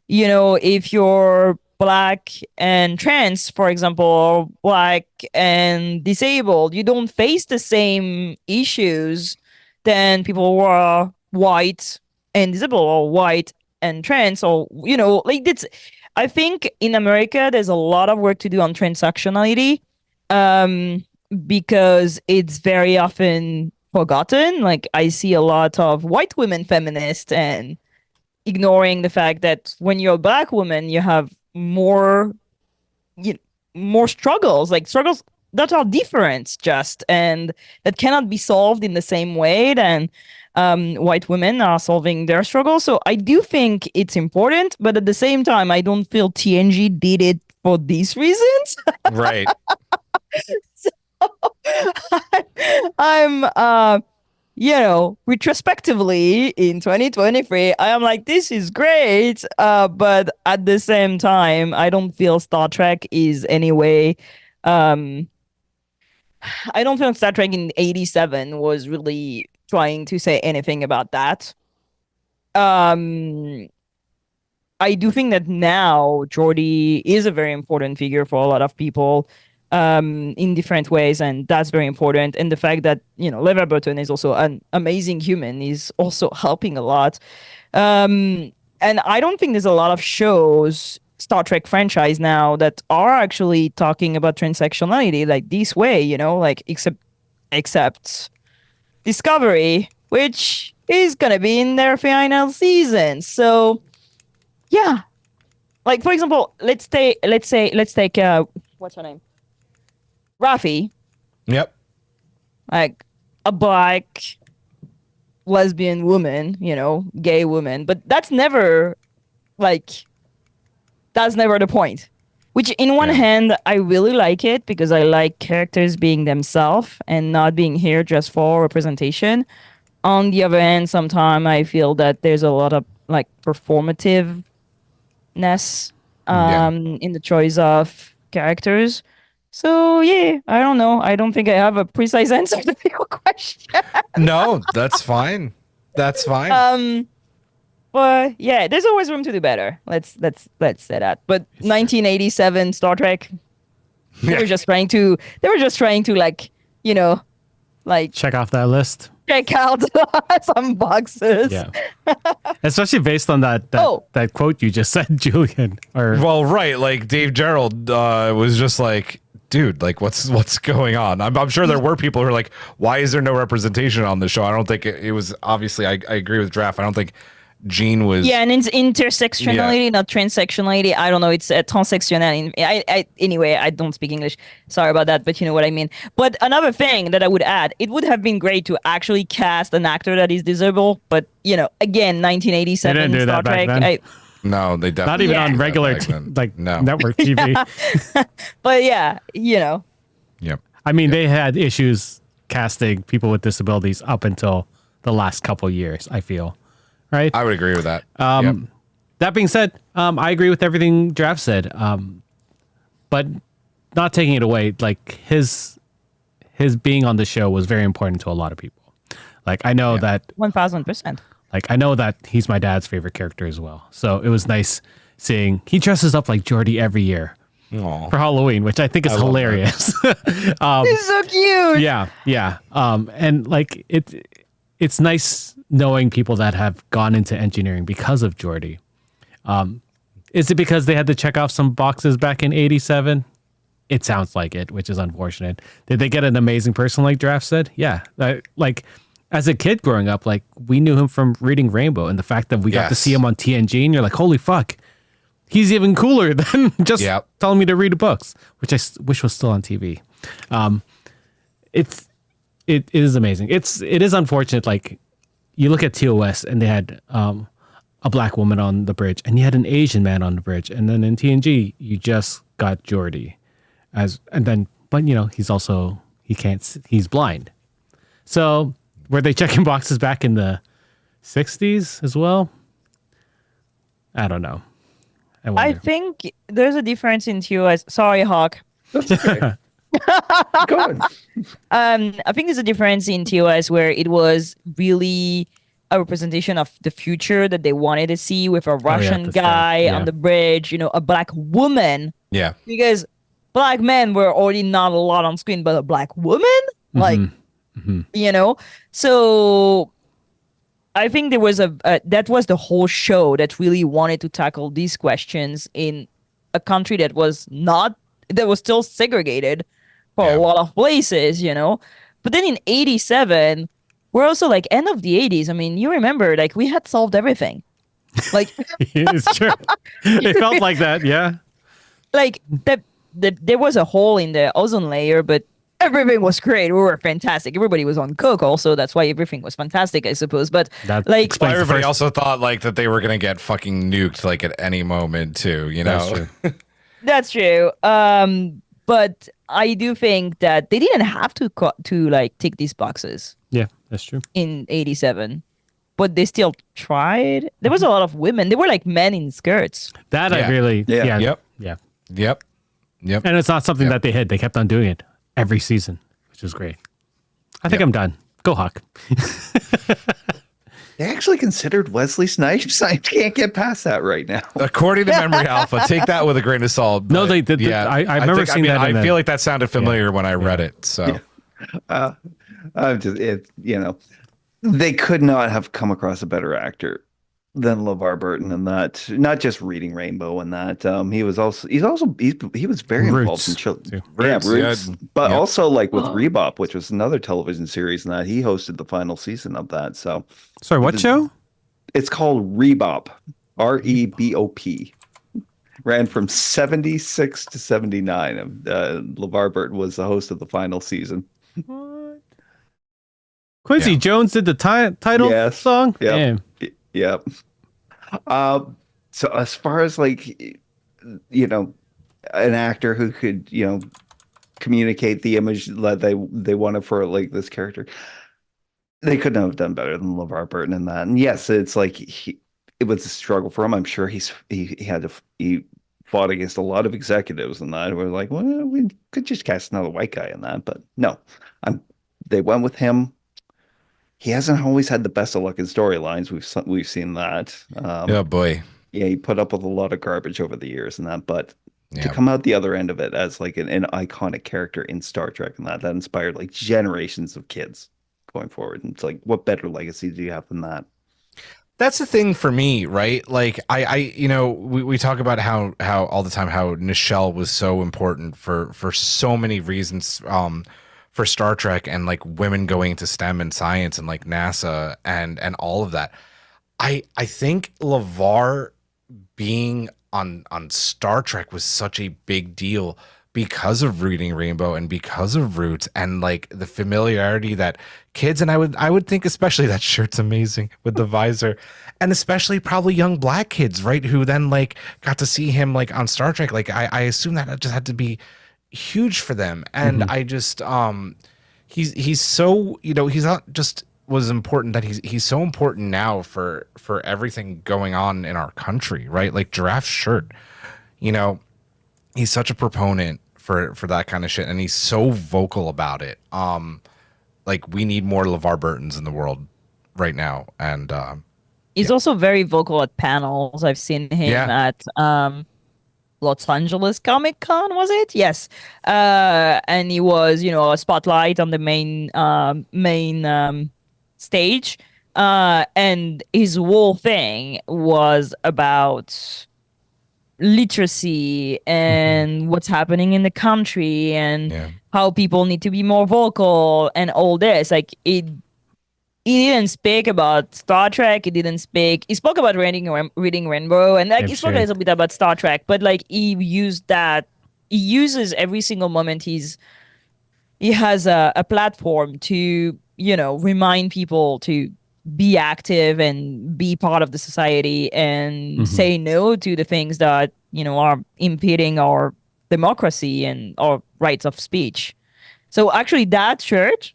you know, if you're black and trans, for example, or black and disabled, you don't face the same issues than people who are white and disabled, or white and trans, or you know, like it's, I think in America there's a lot of work to do on transsectionality, because it's very often forgotten. Like I see a lot of white women feminists and ignoring the fact that when you're a black woman, you have more struggles, like struggles that are different, just, and that cannot be solved in the same way than white women are solving their struggles. So I do think it's important, but at the same time, I don't feel TNG did it for these reasons. Right. I'm you know, retrospectively in 2023, I am like, this is great, but at the same time, I don't feel Star Trek is anyway. I don't feel Star Trek in '87 was really trying to say anything about that. I do think that now Geordi is a very important figure for a lot of people, in different ways, and that's very important. And the fact that, you know, LeVar Burton is also an amazing human is also helping a lot. And I don't think there's a lot of shows, Star Trek franchise now, that are actually talking about transsexuality like this way, you know, like except Discovery, which is gonna be in their final season. So yeah, like for example, let's take what's her name? Rafi, Yep. like a black lesbian woman, you know, gay woman, but that's never the point. Which in one hand, I really like it because I like characters being themselves and not being here just for representation. On the other hand, sometimes I feel that there's a lot of like performativeness in the choice of characters. So yeah, I don't know. I don't think I have a precise answer to your question. No, that's fine. That's fine. But yeah, there's always room to do better. Let's say that. But 1987 Star Trek, they were just trying to like, like Check off that list. check out some boxes. Yeah. Especially based on that that quote you just said, Julian. Or Well, right. Like Dave Gerald was just like, dude, like what's going on? I'm sure there were people who were like, why is there no representation on the show? I don't think it was obviously. I agree with Draft. I don't think Gene was. Yeah, and it's intersectionality, not transsectionality. I don't know. It's transsectional. Anyway, I don't speak English. Sorry about that, but you know what I mean. But another thing that I would add, it would have been great to actually cast an actor that is disabled. But again, 1987 They didn't do Star that back Trek. then. No, they definitely not even Yeah. on regular No. network TV. But yeah, Yep. I mean, they had issues casting people with disabilities up until the last couple years, I feel. Right? I would agree with that. Yep. That being said, I agree with everything Draft said. But not taking it away, like his being on the show was very important to a lot of people. Like I know that 1000%. Like I know that he's my dad's favorite character as well. So it was nice seeing he dresses up like Geordi every year Aw. for Halloween, which I think is hilarious. He's so cute. Yeah. And like it's nice knowing people that have gone into engineering because of Geordi. Is it because they had to check off some boxes back in 87? It sounds like it, which is unfortunate. Did they get an amazing person like Draft said? Yeah. Like as a kid growing up, like we knew him from reading Rainbow, and the fact that we got to see him on TNG and you're like, holy fuck, he's even cooler than just telling me to read books, which I wish was still on TV. It is amazing. It is unfortunate. Like you look at TOS and they had a black woman on the bridge and you had an Asian man on the bridge. And then in TNG, you just got Geordi but he's blind. So were they checking boxes back in the 60s as well? I don't know. I think there's a difference in TOS. Sorry, Hawk. That's okay. Go on. I think there's a difference in TOS where it was really a representation of the future that they wanted to see with a Russian guy on the bridge, a black woman. Yeah. Because black men were already not a lot on screen, but a black woman? Like, So I think there was that was the whole show that really wanted to tackle these questions in a country that was still segregated for a lot of places, But then in 87, we're also like end of the 80s. I mean, you remember, like we had solved everything. Like it's true. It felt like that, yeah. Like there was a hole in the ozone layer, but everything was great. We were fantastic. Everybody was on coke also. That's why everything was fantastic, I suppose. But that like everybody also thought like that they were gonna get fucking nuked like at any moment too, That's true. That's true. But I do think that they didn't have to like tick these boxes. Yeah, that's true. In 87. But they still tried. There was a lot of women. They were like men in skirts. That I really Yep. And it's not something that they hid. They kept on doing it every season, which was great. I think I'm done. Go Hawk. They actually considered Wesley Snipes. I can't get past that right now. According to Memory Alpha, take that with a grain of salt. No, they did. Yeah, I remember seeing that. I feel like that sounded familiar when I read it. So, They could not have come across a better actor than LeVar Burton in that. Not just reading Rainbow and that. He was very involved in children. Roots. But also like with Rebop, which was another television series, and that he hosted the final season of that. So, sorry, what show? It's called Rebop. REBOP. Ran from 76 to 79. LeVar Burton was the host of the final season. What? Quincy Jones did the title song? Yep. Yep. So as far as like, an actor who could, communicate the image that they wanted for like this character, they couldn't have done better than LeVar Burton in that. And yes, it's like it was a struggle for him. I'm sure he fought against a lot of executives and that were like, well, we could just cast another white guy in that, but no, they went with him. He hasn't always had the best of luck in storylines. We've seen that. Oh boy. Yeah, he put up with a lot of garbage over the years and that, but to Yeah. come out the other end of it as like an iconic character in Star Trek and that inspired like generations of kids going forward. And it's like, what better legacy do you have than that? That's the thing for me, right? Like we talk about how all the time how Nichelle was so important for so many reasons for Star Trek and like women going into STEM and science and like NASA and all of that. I think LeVar being on Star Trek was such a big deal because of Reading Rainbow and because of Roots and like the familiarity that kids, and I would think especially that shirt's amazing with the visor, and especially probably young black kids, right, who then like got to see him like on Star Trek. Like I assume that just had to be huge for them. And I just he's so, he's not just was important, that he's so important now for everything going on in our country, right? Like Giraffe's shirt, he's such a proponent for that kind of shit, and he's so vocal about it. Like we need more LeVar Burtons in the world right now. And He's also very vocal at panels. I've seen him at Los Angeles Comic Con, was it? Yes. And he was, a spotlight on the main stage. And his whole thing was about literacy and what's happening in the country and how people need to be more vocal and all this. Like he didn't speak about Star Trek. He spoke about reading Rainbow, and like he spoke a little bit about Star Trek, but like he uses every single moment he has a platform to, remind people to be active and be part of the society and say no to the things that, are impeding our democracy and our rights of speech. So actually that shirt,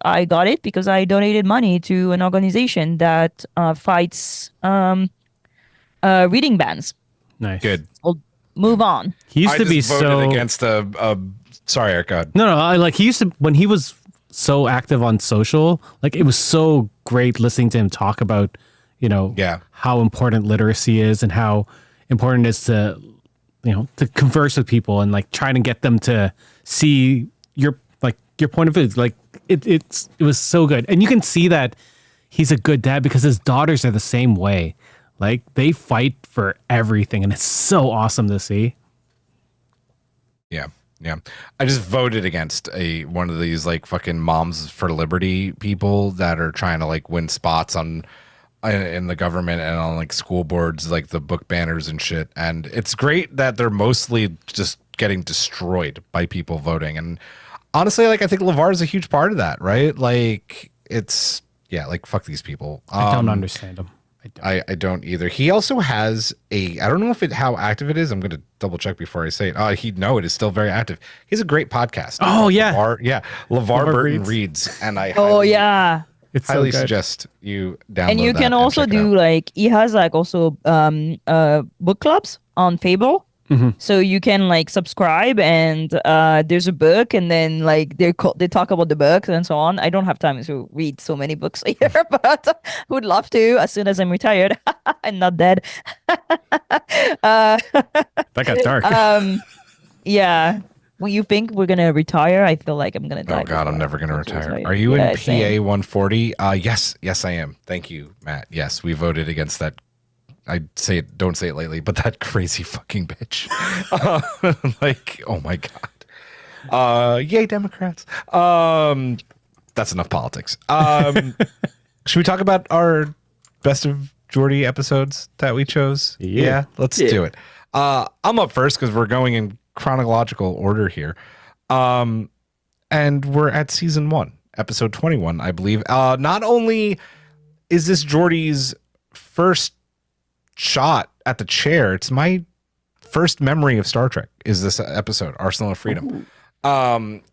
I got it because I donated money to an organization that fights reading bans. Nice. good. We'll move on. He used I to be just voted so against sorry, Eric, go ahead. No, I like he used to when he was so active on social. Like it was so great listening to him talk about, how important literacy is and how important it is to, to converse with people and like trying to get them to see your point of view. Like it was so good, and you can see that he's a good dad because his daughters are the same way. Like they fight for everything, and it's so awesome to see. Yeah. I just voted against one of these like fucking Moms for Liberty people that are trying to like win spots in the government and on like school boards, like the book banners and shit. And it's great that they're mostly just getting destroyed by people voting. And honestly, like I think LeVar is a huge part of that, right? Like it's like fuck these people. I don't understand him. I don't either. He also has I don't know how active it is. I'm going to double check before I say it. It is still very active. He has a great podcast. Oh, yeah. LeVar Burton reads. And I It's highly so good. suggest you download And you that can also check it do out. like he has like also book clubs on Fable. So you can like subscribe and there's a book and then like they talk about the books and so on. I don't have time to read so many books a year, but would love to as soon as I'm retired and not dead. That got dark. Yeah. When you think we're gonna retire, I feel like I'm gonna die. Oh God, I'm never going to before. retire. Are you in PA same. 140? Yes, I am. Thank you, Matt. Yes, we voted against that. I say it, don't say it lately, but that crazy fucking bitch. Like, oh my God. Yay, Democrats. That's enough politics. Should we talk about our best of Geordi episodes that we chose? Yeah. Let's do it. I'm up first because we're going in chronological order here. And we're at season 1, episode 21, I believe. Not only is this Geordi's first shot at the chair, it's my first memory of Star Trek is this episode, Arsenal of Freedom,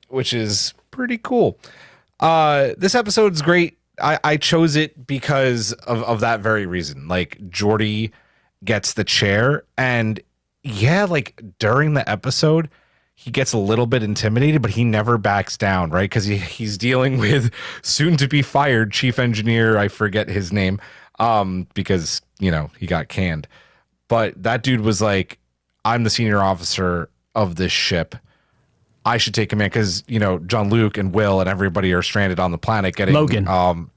which is pretty cool. This episode's great. I chose it because of that very reason. Like Geordi gets the chair, and like during the episode he gets a little bit intimidated, but he never backs down, right? Because he's dealing with soon to be fired chief engineer. I forget his name, because he got canned. But that dude was like, I'm the senior officer of this ship. I should take command because Jean-Luc and Will and everybody are stranded on the planet getting Logan.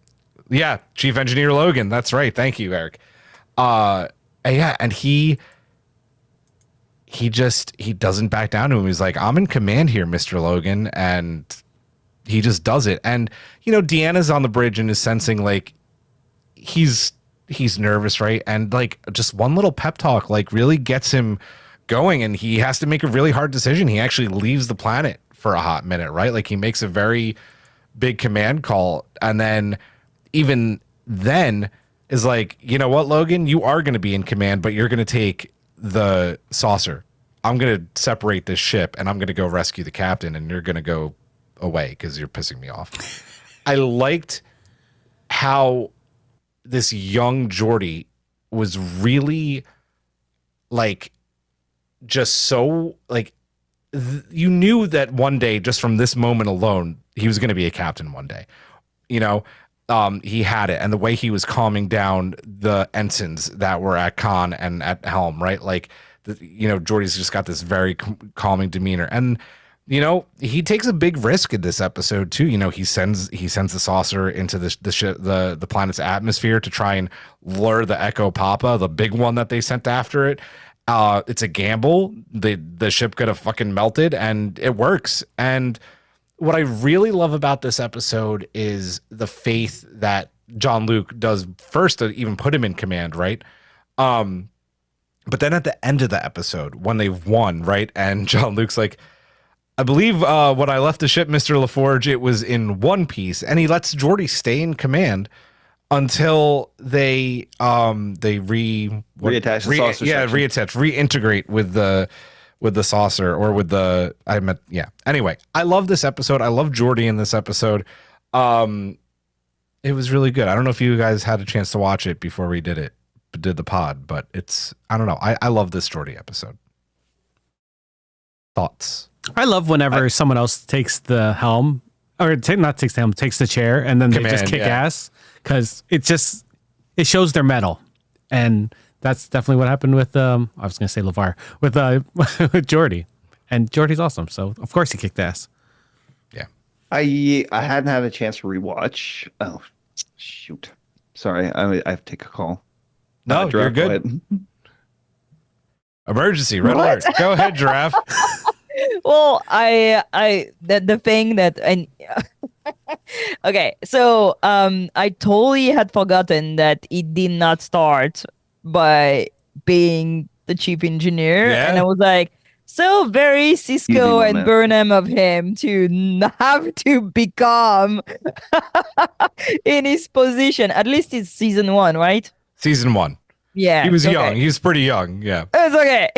Yeah, Chief Engineer Logan. That's right. Thank you, Eric. And he doesn't back down to him. He's like, I'm in command here, Mr. Logan, and he just does it. And Deanna's on the bridge and is sensing like he's nervous, right? And like just one little pep talk like really gets him going, and he has to make a really hard decision. He actually leaves the planet for a hot minute, right? Like he makes a very big command call, and then even then is like, you know what, Logan, you are going to be in command, but you're going to take the saucer. I'm going to separate this ship and I'm going to go rescue the captain, and you're going to go away because you're pissing me off. I liked how this young Geordi was really like just so like you knew that one day, just from this moment alone, he was going to be a captain one day. He had it, and the way he was calming down the ensigns that were at con and at helm, right? Like Geordi's just got this very calming demeanor, and he takes a big risk in this episode too. He sends the saucer into the planet's atmosphere to try and lure the Echo Papa, the big one that they sent after it. It's a gamble. The ship could have fucking melted, and it works. And what I really love about this episode is the faith that Jean-Luc does first to even put him in command, right? But then at the end of the episode, when they've won, right, and Jean-Luc's like, I believe when I left the ship, Mr. La Forge, it was in one piece, and he lets Geordi stay in command until they reattach the saucer section. reintegrate with the saucer, or with the Anyway, I love this episode. I love Geordi in this episode. It was really good. I don't know if you guys had a chance to watch it before we did the pod, but I don't know. I love this Geordi episode. Thoughts? I love whenever someone else takes the helm, or not takes the helm, takes the chair, and then they just kick ass, because it shows their mettle. And that's definitely what happened with I was going to say LeVar with with Geordi, and Geordi's awesome. So of course he kicked ass. Yeah, I hadn't had a chance to rewatch. Oh shoot, sorry, I have to take a call. No, you're good. Emergency red alert. Go ahead, Giraffe. Well, the thing that okay, so I totally had forgotten that it did not start by being the chief engineer, and I was like, so very Cisco and Burnham of him to have to become in his position. At least it's season 1, right? Season 1. Yeah, he was young. He was pretty young. Yeah, it's okay.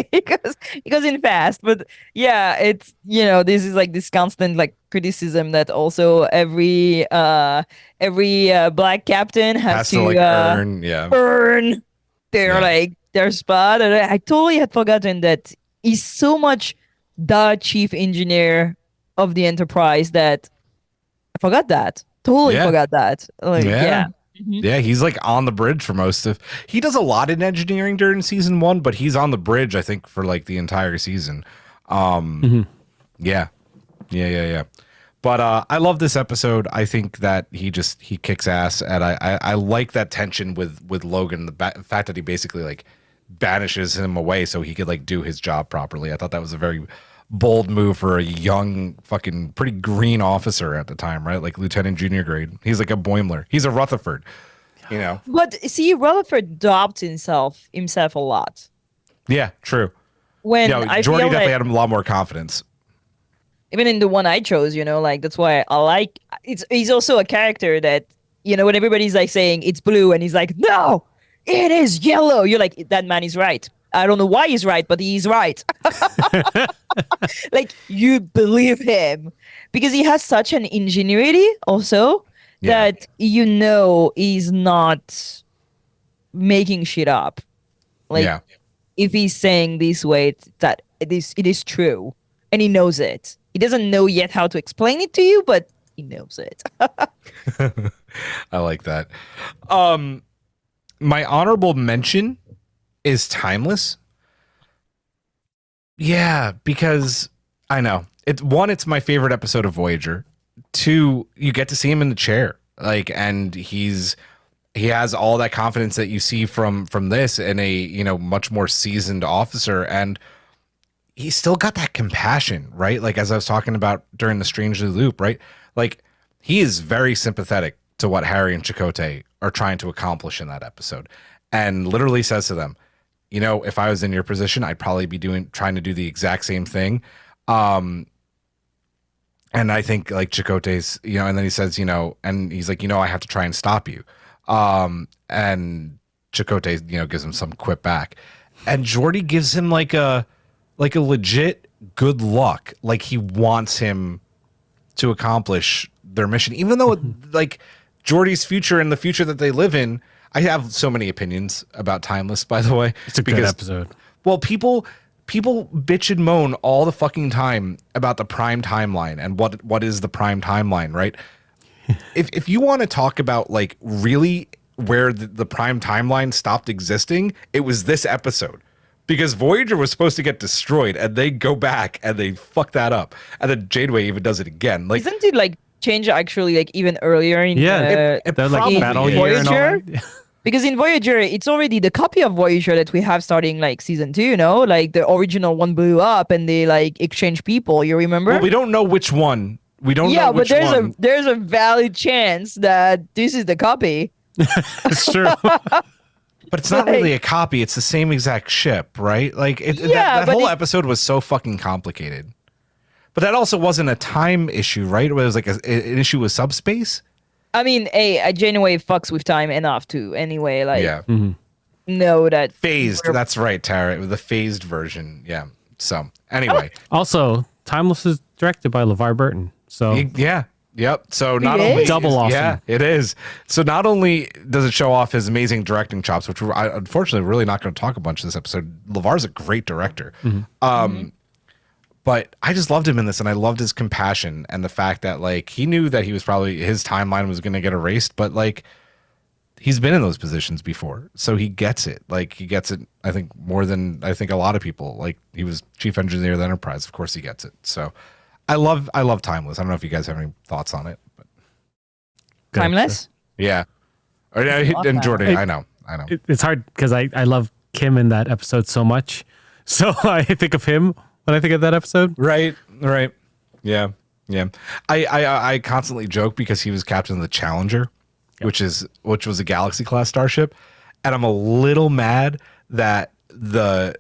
He goes in fast, but yeah, it's this is like this constant like criticism that also every black captain has to like earn their spot. And I totally had forgotten that he's so much the chief engineer of the Enterprise that I forgot that. Totally forgot that. Like, Yeah, he's like on the bridge for most of. He does a lot in engineering during season 1, but he's on the bridge, I think, for like the entire season. Yeah. But I love this episode. I think that he kicks ass, and I like that tension with Logan. The fact that he basically like banishes him away so he could like do his job properly. I thought that was a very bold move for a young, fucking pretty green officer at the time, right? Like lieutenant junior grade. He's like a Boimler. He's a Rutherford, But see, Rutherford doubts himself a lot. Yeah, true. When Geordi definitely had a lot more confidence. Even in the one I chose, like that's why I like. He's also a character that when everybody's like saying it's blue, and he's like, no, it is yellow. You're like, that man is right. I don't know why he's right, but he's right. Like, you believe him because he has such an ingenuity also that he's not making shit up. Like, if he's saying this way, that it is true. and he knows it. He doesn't know yet how to explain it to you, but he knows it. I like that. My honorable mention is Timeless. Yeah, because I know it's my favorite episode of Voyager. 2, you get to see him in the chair, like, and he has all that confidence that you see from this in a much more seasoned officer, and he's still got that compassion, right? Like, as I was talking about during the Strangely Loop, right? Like, he is very sympathetic to what Harry and Chakotay are trying to accomplish in that episode, and literally says to them, if I was in your position, I'd probably be trying to do the exact same thing. And I think, like, Chakotay's, and then he says, and he's like, I have to try and stop you. And Chakotay, gives him some quip back, and Geordi gives him like a legit good luck. Like, he wants him to accomplish their mission, even though like Geordi's future and the future that they live in. I have so many opinions about Timeless, by the way. It's a good episode. Well, people bitch and moan all the fucking time about the prime timeline and what is the prime timeline, right? if you want to talk about, like, really where the prime timeline stopped existing, it was this episode, because Voyager was supposed to get destroyed, and they go back and they fuck that up, and then Janeway even does it again. Like, Isn't it like change actually like even earlier in they're like battle year and all Voyager? that. Because in Voyager, it's already the copy of Voyager that we have starting like season 2, like the original one blew up and they like exchange people. You remember? well, we don't know which one. We don't know Yeah, but which one. there's a valid chance that this is the copy. It's true. But it's not really a copy. It's the same exact ship, right? Like, that but whole episode was so fucking complicated. But that also wasn't a time issue, right? It was like an issue with subspace. I mean, a Janeway fucks with time enough to anyway, like Yeah. know that Phased. That's right, Tara. It was the phased version. Yeah. So anyway. Also, Timeless is directed by LeVar Burton. So Yeah. Yep. So not It only is? Double awesome. Yeah, it is. So not only does it show off his amazing directing chops, which we're unfortunately really not going to talk a bunch this episode. LeVar's a great director. But I just loved him in this, and I loved his compassion and the fact that, like, he knew that his timeline was going to get erased, but, like, he's been in those positions before, so he gets it. Like, he gets it, I think, more than I think a lot of people. Like, he was chief engineer of the Enterprise. Of course he gets it. So I love Timeless. I don't know if you guys have any thoughts on it, but good Timeless. yeah. And Jordan, I know. It's hard because I love Kim in that episode so much. So I think of him when I think of that episode. Right. Yeah. I constantly joke because he was captain of the Challenger, which was a Galaxy class starship, and I'm a little mad that the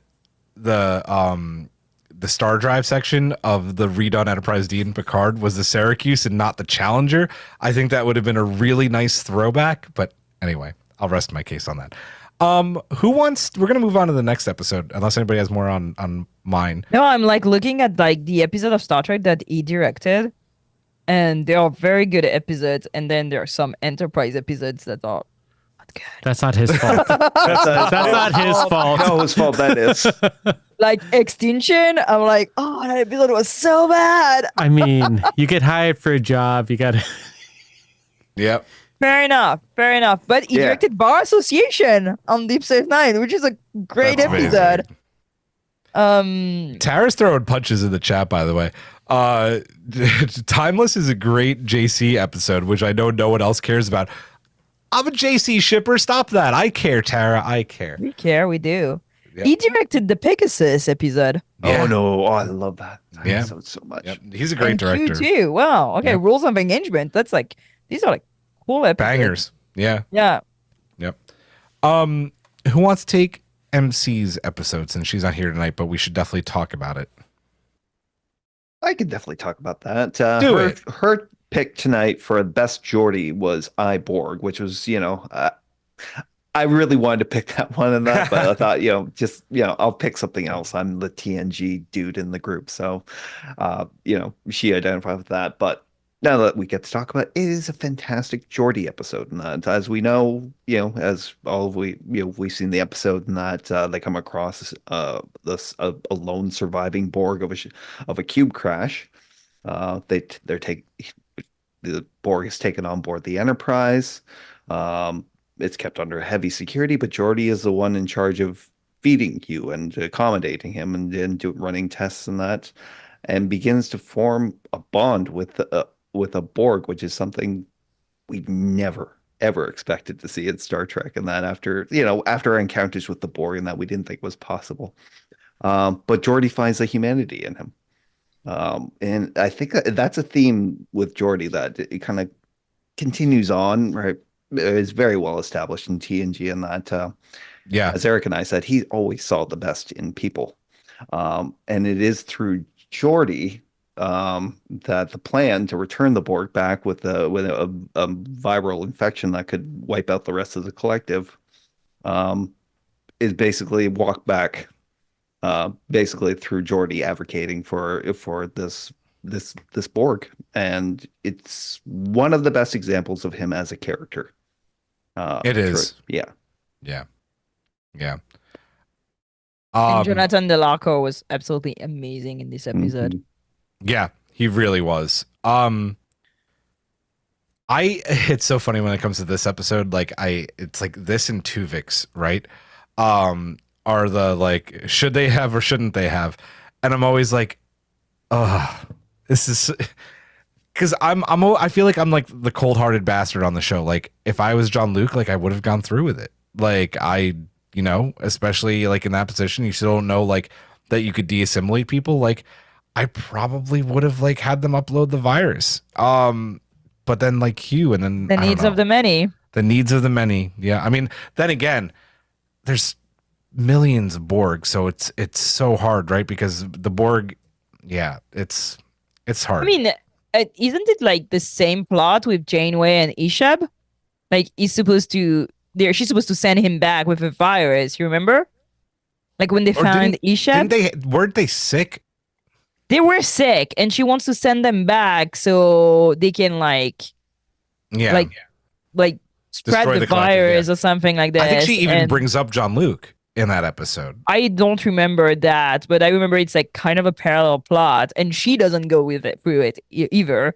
star drive section of the redone Enterprise D and Picard was the Syracuse and not the Challenger. I think that would have been a really nice throwback, but anyway, I'll rest my case on that. We're gonna move on to the next episode unless anybody has more on mine. No, I'm like looking at like the episode of Star Trek that he directed, and they are very good episodes. And then there are some Enterprise episodes that are not good. That's not his fault. That's not his fault. No, whose fault that is. Like Extinction, I'm like, oh, that episode was so bad. I mean, you get hired for a job, you got to. Yep. Fair enough. But he directed Bar Association on Deep Space Nine, which is a great That's episode. Tara's throwing punches in the chat, by the way. Timeless is a great JC episode, which I know no one else cares about. I'm a JC shipper. Stop that. I care, Tara. I care. We care, we do. Yep. He directed the Pegasus episode. Yeah. Oh no! Oh, I love that Yeah. episode so much. Yep. He's a great And director. Q too. Wow. Okay. Yeah. Rules of Engagement. That's like these are like cool episodes. Bangers. Yeah. Yeah. Yep. Who wants to take MC's episode since she's not here tonight, but we should definitely talk about it. I could definitely talk about that. Do it. Her pick tonight for best Geordi was Iborg, which was, I really wanted to pick that one and that, but I thought, I'll pick something else. I'm the TNG dude in the group. So, she identified with that. But now that we get to talk about it, it is a fantastic Geordi episode. And that, as we know, as all of we've seen the episode, and that they come across this a lone surviving Borg of a cube crash. The Borg is taken on board the Enterprise. It's kept under heavy security, but Geordi is the one in charge of feeding you and accommodating him and running tests and that, and begins to form a bond with a Borg, which is something we never ever expected to see in Star Trek. And that after our encounters with the Borg, and that we didn't think was possible. But Geordi finds the humanity in him. And I think that's a theme with Geordi that it kind of continues on, right? It's very well established in TNG, and that, as Eric and I said, he always saw the best in people. And it is through Geordi that the plan to return the Borg back with a viral infection that could wipe out the rest of the collective is basically walked back. Basically through Geordi advocating for this Borg, and it's one of the best examples of him as a character. It is, yeah. And Jonathan Delacour was absolutely amazing in this episode. Yeah, he really was. It's so funny when it comes to this episode. It's like this and Tuvix, right? Are the like, should they have or shouldn't they have? And I'm always like, this is because I feel like I'm like the cold-hearted bastard on the show. Like if I was Jean-Luc, like I would have gone through with it. Like especially like in that position, you still don't know like that you could deassimilate people. Like I probably would have like had them upload the virus. But then like Hugh, and then the needs of the many. The needs of the many. Yeah. I mean, then again, there's millions of Borg, so it's so hard, right? Because the Borg, it's hard. I mean, isn't it like the same plot with Janeway and Ishab? Like she's supposed to send him back with a virus. You remember? Like when they found Ishab, weren't they sick? They were sick, and she wants to send them back so they can like spread the virus or something like that. I think she even brings up Jean-Luc in that episode. I don't remember that, but I remember it's like kind of a parallel plot, and she doesn't go through it either,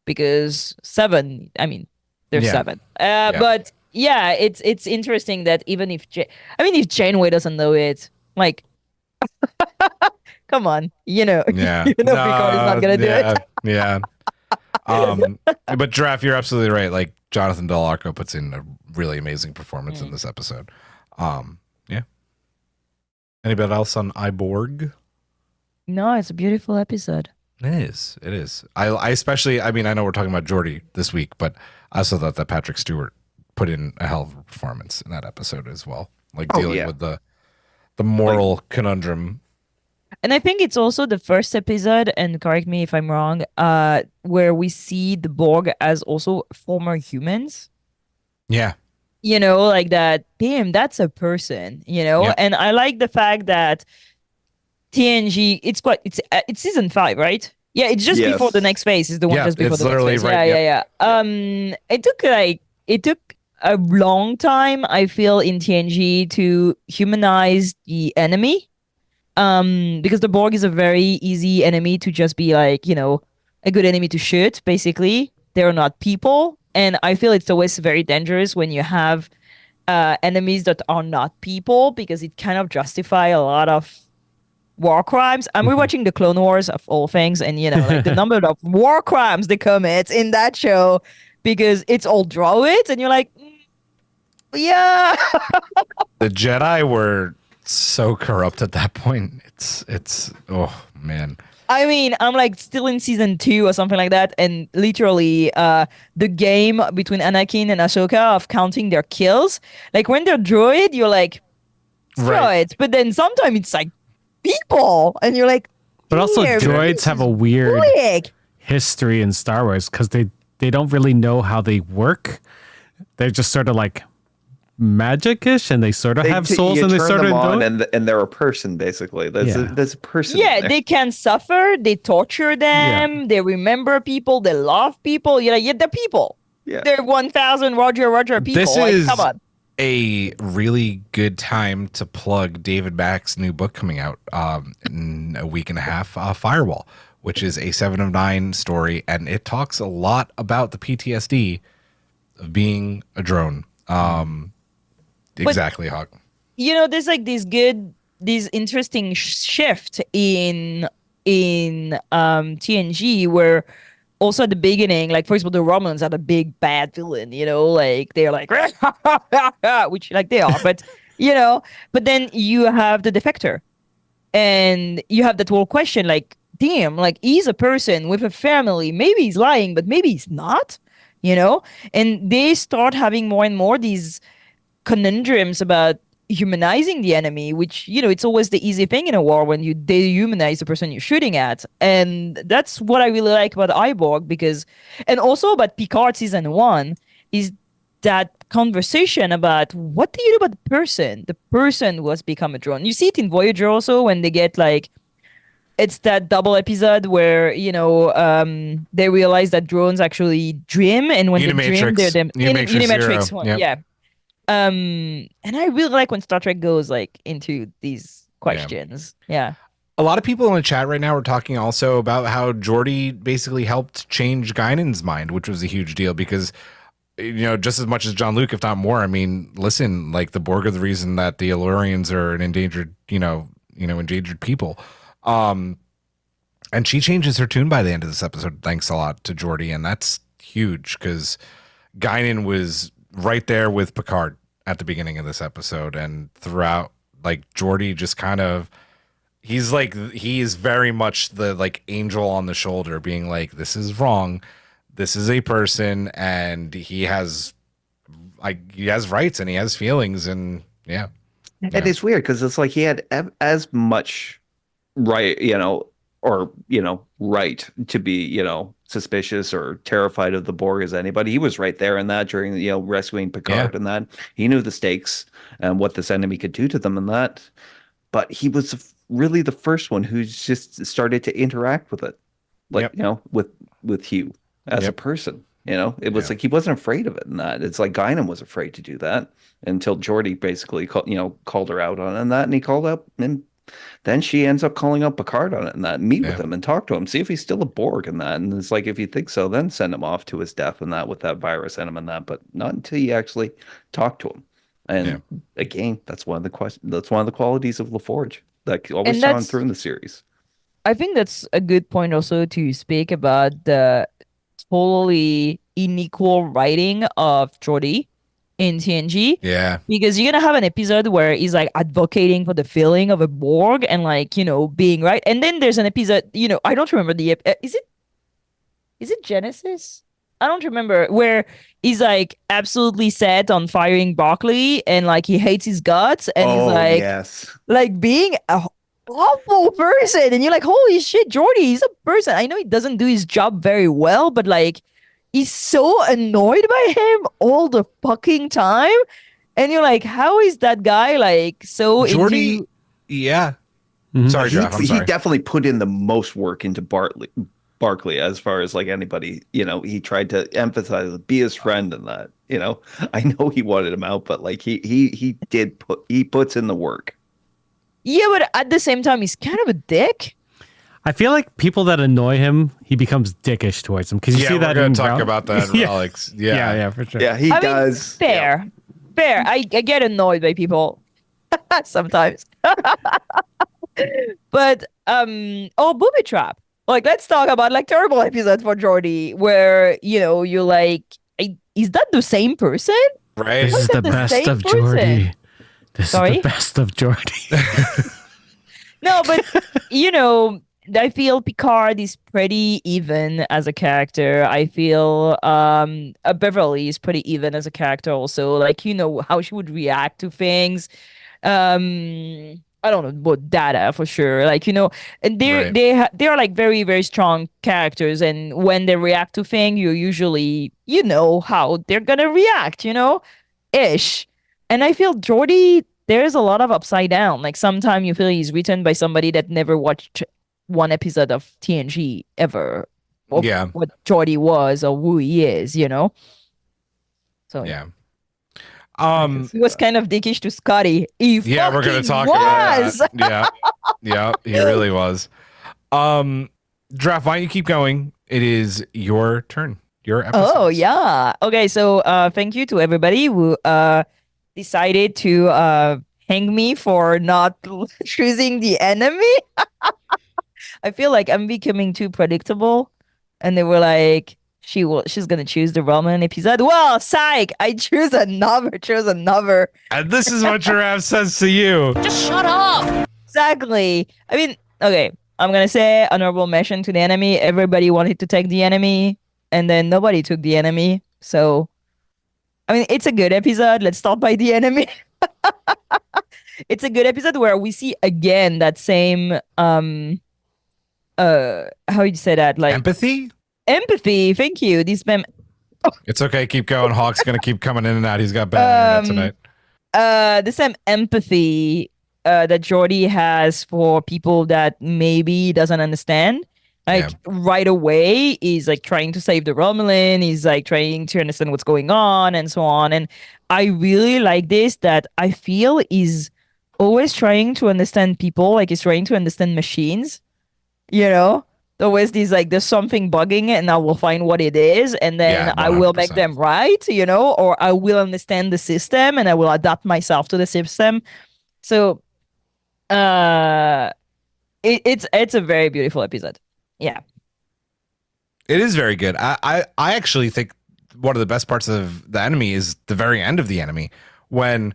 because seven. I mean, there's seven. But yeah, it's interesting that even if if Janeway doesn't know it, like, come on, Picard is not gonna do it. Yeah. But Giraffe, you're absolutely right. Like Jonathan Del Arco puts in a really amazing performance in this episode. Yeah. Anybody else on iBorg? No, it's a beautiful episode. It is. I especially, I mean, I know we're talking about Geordi this week, but I also thought that Patrick Stewart put in a hell of a performance in that episode as well. Like dealing with the moral conundrum. And I think it's also the first episode, and correct me if I'm wrong, where we see the Borg as also former humans. Yeah. Like that, damn, that's a person, Yep. And I like the fact that TNG, it's season 5, right? Yeah, it's just before the next phase is the one just before it's the next phase. Right, yeah. It took a long time, I feel, in TNG to humanize the enemy. Because the Borg is a very easy enemy to just be like, a good enemy to shoot, basically. They're not people. And I feel it's always very dangerous when you have enemies that are not people, because it kind of justify a lot of war crimes. I'm rewatching the Clone Wars of all things, and like the number of war crimes they commit in that show, because it's all droids, and you're like, yeah. The Jedi were so corrupt at that point. It's oh man. I mean, I'm like still in season 2 or something like that, and literally the game between Anakin and Ahsoka of counting their kills, like when they're droid, you're like, droids, but then sometimes it's like people, and you're like, but also droids have a weird history in Star Wars, because they don't really know how they work. They're just sort of like magic-ish, and they sort of have souls, you and they turn sort of them on, don't. and they're a person basically. There's a person. Yeah, in there. they can suffer. They torture them. They remember people. They love people. Yeah, they're people. Yeah. They're 1,000 Roger people. This like, is come on. a really good time to plug David Mack's new book coming out in a week and a half, Firewall, which is a 7 of 9 story, and it talks a lot about the PTSD of being a drone. Exactly, Hawk. There's like this interesting shift in TNG where also at the beginning, like for example, the Romans are the big bad villain, like they're like which like they are, but but then you have the defector, and you have that whole question like, damn, like he's a person with a family, maybe he's lying, but maybe he's not, and they start having more and more these conundrums about humanizing the enemy, which it's always the easy thing in a war when you dehumanize the person you're shooting at. And that's what I really like about Iborg, and also about Picard season 1 is that conversation about what do you do about the person who has become a drone. You see it in Voyager also when they get like, it's that double episode where they realize that drones actually dream, and when they dream they're them Unimatrix one. Yep. Yeah. And I really like when Star Trek goes like into these questions. Yeah. A lot of people in the chat right now are talking also about how Geordi basically helped change Guinan's mind, which was a huge deal because, just as much as Jean-Luc, if not more, I mean, listen, like the Borg are the reason that the Elurians are an endangered, endangered people. And she changes her tune by the end of this episode, thanks a lot to Geordi, and that's huge because Guinan was right there with Picard at the beginning of this episode, and throughout, like Geordi just kind of, he is very much the like angel on the shoulder being like, this is wrong, this is a person, and he has rights and he has feelings, and and it's weird because it's like he had as much right, right to be, suspicious or terrified of the Borg as anybody. He was right there in that during, rescuing Picard and that. He knew the stakes and what this enemy could do to them and that. But he was really the first one who just started to interact with it, like, with Hugh as a person. It was like he wasn't afraid of it and that. It's like Guinan was afraid to do that until Geordi basically called her out on it and that, and he called up, and then she ends up calling up Picard on it and that, meet with him and talk to him, see if he's still a Borg and that. And it's like, if you think so, then send him off to his death and that with that virus in him and that, but not until you actually talk to him. And again, that's one of the qualities of La Forge that always shone through in the series. I think that's a good point also to speak about the totally unequal writing of Geordi in TNG. Yeah. Because you're gonna have an episode where he's like advocating for the feeling of a Borg and like, being right. And then there's an episode, I don't remember is it Genesis? I don't remember, where he's like absolutely set on firing Barclay and like he hates his guts and he's like like being a awful person, and you're like, holy shit, Geordi, he's a person. I know he doesn't do his job very well, but like he's so annoyed by him all the fucking time. And you're like, how is that guy like so Geordi? into... Yeah. Mm-hmm. Sorry, Jeff. I'm sorry. He definitely put in the most work into Barclay as far as like anybody. He tried to emphasize, be his friend and that. I know he wanted him out, but like he puts in the work. Yeah, but at the same time, he's kind of a dick. I feel like people that annoy him, he becomes dickish towards them, because you see that we're in gonna talk about that in Relics. Yeah, for sure. Yeah, he does. Fair. I get annoyed by people sometimes. But booby trap. Like, let's talk about like terrible episodes for Geordi where you're like, is that the same person? Right. This is the best of Geordi. This is the best of Geordi. No, but I feel Picard is pretty even as a character. I feel Beverly is pretty even as a character also. Like, how she would react to things. I don't know about Data for sure. Like, and they're like very, very strong characters. And when they react to things, you usually, how they're going to react, ish. And I feel Geordi, there's a lot of upside down. Like sometimes you feel he's written by somebody that never watched one episode of TNG ever. Of Yeah. what Geordi was or who he is, you know? So Yeah. he was kind of dickish to Scotty. He Yeah, we're gonna fucking talk was. about that. Yeah, he really was. Draft, why don't you keep going? It is your turn. Your episode. Oh yeah. Okay, so thank you to everybody who decided to hang me for not choosing the enemy. I feel like I'm becoming too predictable. And they were like, she's gonna choose the Roman episode. Well, psych! I chose another. And this is what Giraffe says to you. Just shut up. Exactly. I mean, okay, I'm gonna say honorable mention to the enemy. Everybody wanted to take the enemy, and then nobody took the enemy. So I mean, it's a good episode. Let's start by the enemy. It's a good episode where we see again that same how you say that, like Empathy? empathy. Thank you. It's okay. Keep going. Hawk's gonna keep coming in and out. He's got bad internet tonight. The same empathy that Geordi has for people that maybe doesn't understand. Like right away, he's like trying to save the Romulan. He's like trying to understand what's going on and so on. And I really like this, that I feel is always trying to understand people. Like he's trying to understand machines, you know? Always these like, there's something bugging and I will find what it is. And then Yeah, I will make 100%. them right, you know? Or I will understand the system and I will adapt myself to the system. So it's a very beautiful episode. Yeah. It is very good. I actually think one of the best parts of the enemy is the very end of the enemy when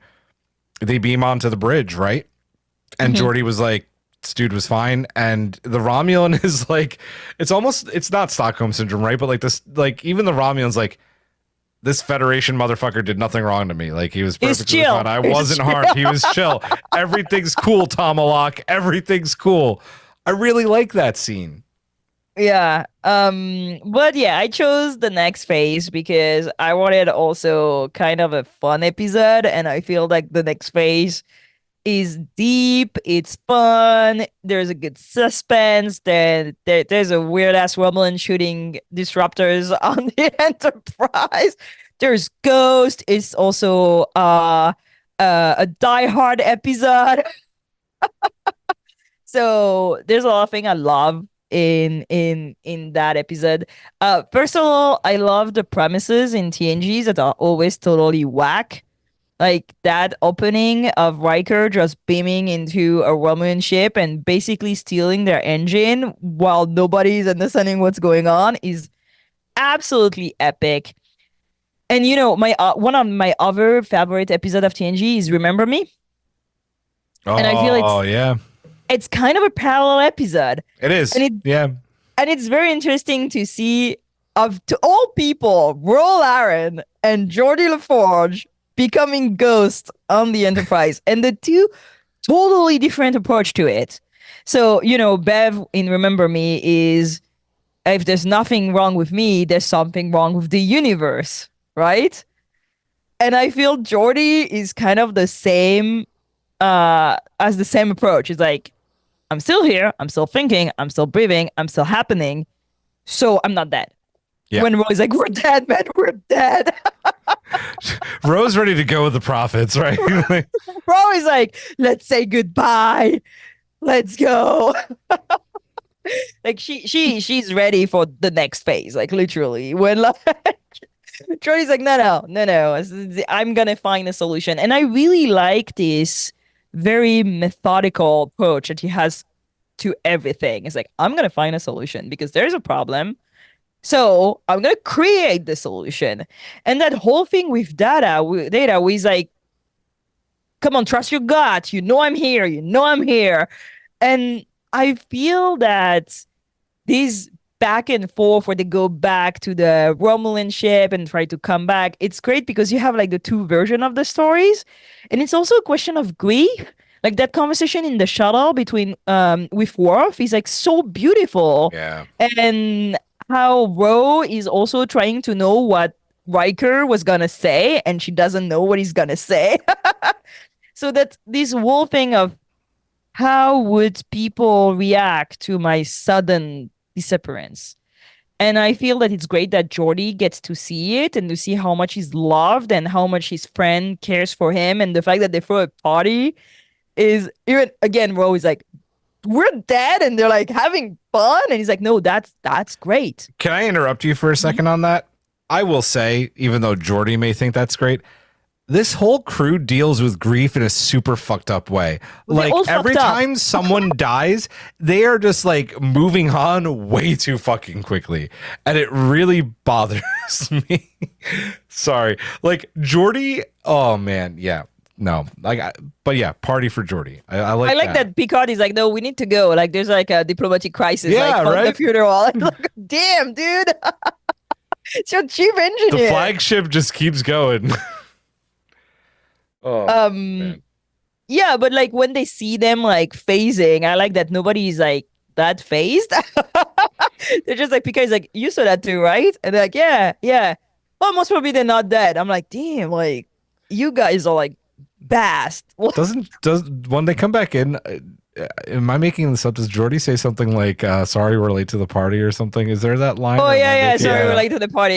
they beam onto the bridge, right? And Geordi was like, this dude was fine. And the Romulan is like, it's not Stockholm syndrome, right? But like this, like even the Romulan's like, this Federation motherfucker did nothing wrong to me. Like he was He's perfectly chill. fine. I He's wasn't chill. harmed. He was chill. Everything's cool, Tomalak. Everything's cool. I really like that scene. Yeah. But yeah, I chose the next phase because I wanted also kind of a fun episode, and I feel like the next phase is deep, it's fun, there's a good suspense, there's a weird ass Romulan shooting disruptors on the Enterprise. There's Ghost. It's also a Die Hard episode. So there's a lot of things I love in that episode. First of all, I love the premises in TNGs that are always totally whack. Like that opening of Riker just beaming into a Romulan ship and basically stealing their engine while nobody's understanding what's going on is absolutely epic. And you know, my one of my other favorite episode of TNG is Remember Me. And I feel yeah, it's kind of a parallel episode. it is. And yeah. And it's very interesting to see, to all people, Roll Aaron and Geordi La Forge becoming Ghost on the Enterprise, and the two totally different approach to it. So, you know, Bev in Remember Me is, if there's nothing wrong with me, there's something wrong with the universe, right? And I feel Geordi is kind of the same, as the same approach. It's like, I'm still here, I'm still thinking, I'm still breathing, I'm still happening, so I'm not dead. Yeah. When Roy's like, we're dead, man, we're dead. Rose ready to go with the prophets, right? Ro is like, let's say goodbye, let's go. Like she's ready for the next phase, like literally. When like Jordy's like, no, I'm gonna find a solution. And I really like this very methodical approach that he has to everything. It's like, I'm gonna find a solution because there's a problem. So I'm gonna create the solution. And that whole thing with Data, he's like, come on, trust your gut. You know I'm here. And I feel that these back and forth where they go back to the Romulan ship and try to come back, it's great because you have like the two versions of the stories. And it's also a question of grief. Like that conversation in the shuttle between with Worf is like so beautiful. Yeah. And how Ro is also trying to know what Riker was gonna say, and she doesn't know what he's gonna say. So that this whole thing of how would people react to my sudden disappearance? And I feel that it's great that Geordi gets to see it and to see how much he's loved and how much his friend cares for him. And the fact that they throw a party is even, again, we're always like, we're dead, and they're like having fun. And he's like, no, that's great. Can I interrupt you for a second on that? I will say, even though Geordi may think that's great, this whole crew deals with grief in a super fucked up way. They're all Like every fucked up. time someone dies, they are just like moving on way too fucking quickly. And it really bothers me. Sorry. Like Geordi, oh man, yeah. No. But yeah, party for Geordi. I like I like that Picard is like, no, we need to go. Like there's like a diplomatic crisis. Yeah, like, on right? the funeral. And like, damn, dude. It's your chief engineer. The flagship just keeps going. Man. Yeah, but like when they see them like phasing, I like that nobody's like that phased. They're just like, Picard's like, you saw that too, right? And they're like, yeah. Well, most probably they're not dead. I'm like, damn, like you guys are like bast. What? Does when they come back in, am I making this up? Does Geordi say something like sorry we're late to the party or something? Is there that line? Oh or am I yeah. making Sorry, that we're up? late to the party.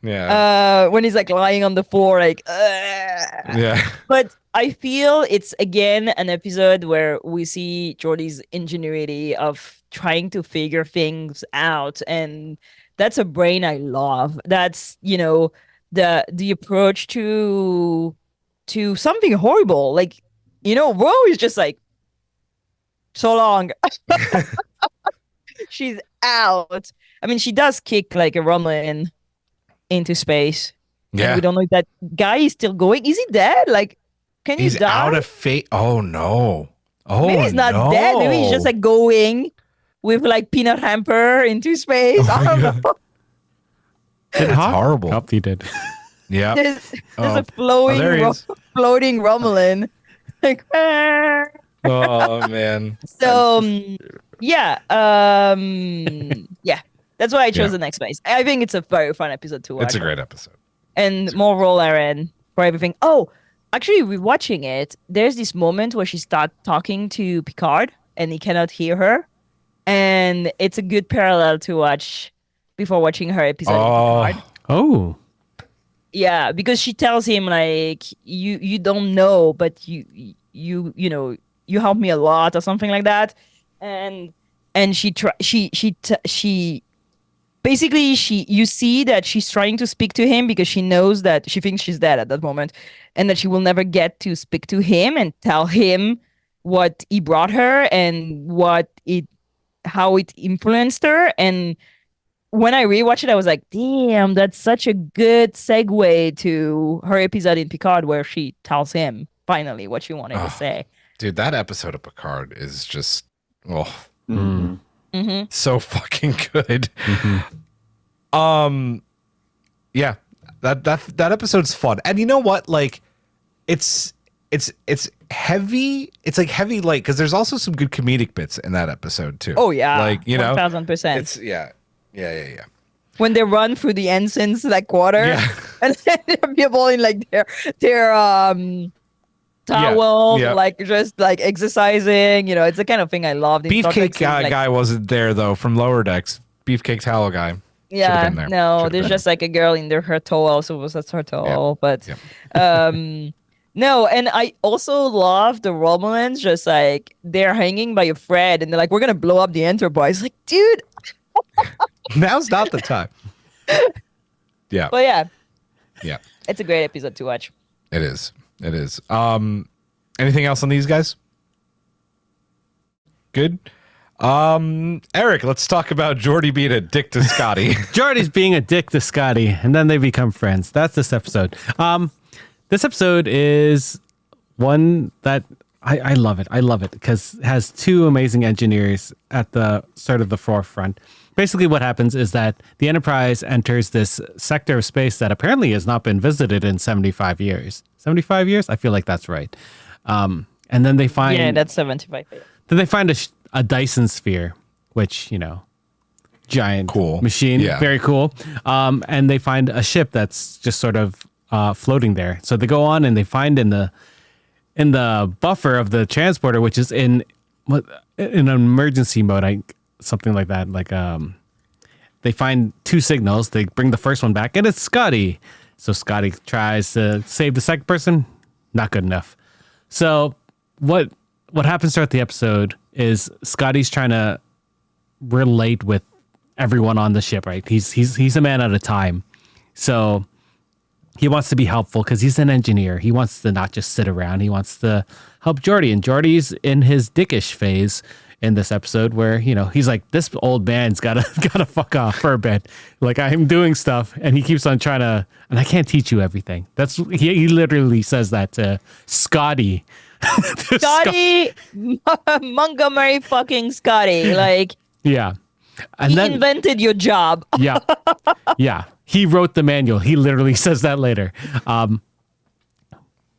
Yeah. When he's like lying on the floor, like. Yeah. But I feel it's again an episode where we see Geordi's ingenuity of trying to figure things out, and that's a brain I love. That's the approach to something horrible. Like Ro is just like so long. She's out. I mean, she does kick like a Romulan into space. And Yeah. we don't know if that guy is still going. Is he dead? Like, can he He's die? out of fate. Oh no. Oh Maybe he's not no. dead. Maybe he's just like going with like peanut hamper into space. I don't know. It's horrible. Oh, he did. Yeah. There's Oh. a flowing, there he is. floating Romulan. Like, Oh man. so yeah, yeah. That's why I chose Yeah. the next space. I think it's a very fun episode to watch. It's a great episode. And more role Aaron for everything. Oh, actually, rewatching it, there's this moment where she starts talking to Picard and he cannot hear her, and it's a good parallel to watch before watching her episode. Oh. In Picard. Oh, Yeah, because she tells him like you don't know, but you helped me a lot or something like that, and she basically you see that she's trying to speak to him because she knows that she thinks she's dead at that moment, and that she will never get to speak to him and tell him what he brought her and how it influenced her. And when I rewatched it, I was like, damn, that's such a good segue to her episode in Picard where she tells him finally what she wanted to say. Dude, that episode of Picard is just Mhm. so fucking good. Yeah, that episode's fun. And you know what? Like it's heavy. It's like heavy light because there's also some good comedic bits in that episode too. Oh yeah, Like, you know, 1000%. it's yeah. When they run through the ensign's like quarter, Yeah. and then there are people in like their towels, yeah. like just like exercising. It's the kind of thing I loved. In Star Trek Beefcake series, like, guy wasn't there though from Lower Decks. Beefcake towel guy. Yeah, been there. no, Should've there's been just like a girl in her towel, so that's her towel. But Yeah. no, and I also love the Romulans. Just like they're hanging by a thread, and they're like, "We're gonna blow up the Enterprise." Like, dude. Now's not the time. Yeah. But yeah, Yeah. it's a great episode to watch. It is. Anything else on these guys? Good. Eric, let's talk about Geordi being a dick to Scotty. Geordi's being a dick to Scotty, and then they become friends. That's this episode. This episode is one that I love it. I love it because it has two amazing engineers at the sort of the forefront. Basically, what happens is that the Enterprise enters this sector of space that apparently has not been visited in 75 years. 75 years? I feel like that's right. And then they find... Yeah, that's 75. Then they find a Dyson sphere, which, giant Cool. machine. Yeah. Very cool. And they find a ship that's just sort of floating there. So they go on and they find in the buffer of the transporter, which is in an emergency mode, something like that. Like they find two signals. They bring the first one back, and it's Scotty. So Scotty tries to save the second person. Not good enough. So what happens throughout the episode is Scotty's trying to relate with everyone on the ship, right? He's a man at a time. So he wants to be helpful because he's an engineer. He wants to not just sit around. He wants to help Geordi. And Geordi's in his dickish phase in this episode where, he's like, this old man's gotta fuck off for a bit. Like, I'm doing stuff and he keeps on trying to, and I can't teach you everything. He literally says that to Scotty. Scotty, Montgomery fucking Scotty. Like, yeah. And he then invented your job. yeah. Yeah. He wrote the manual. He literally says that later.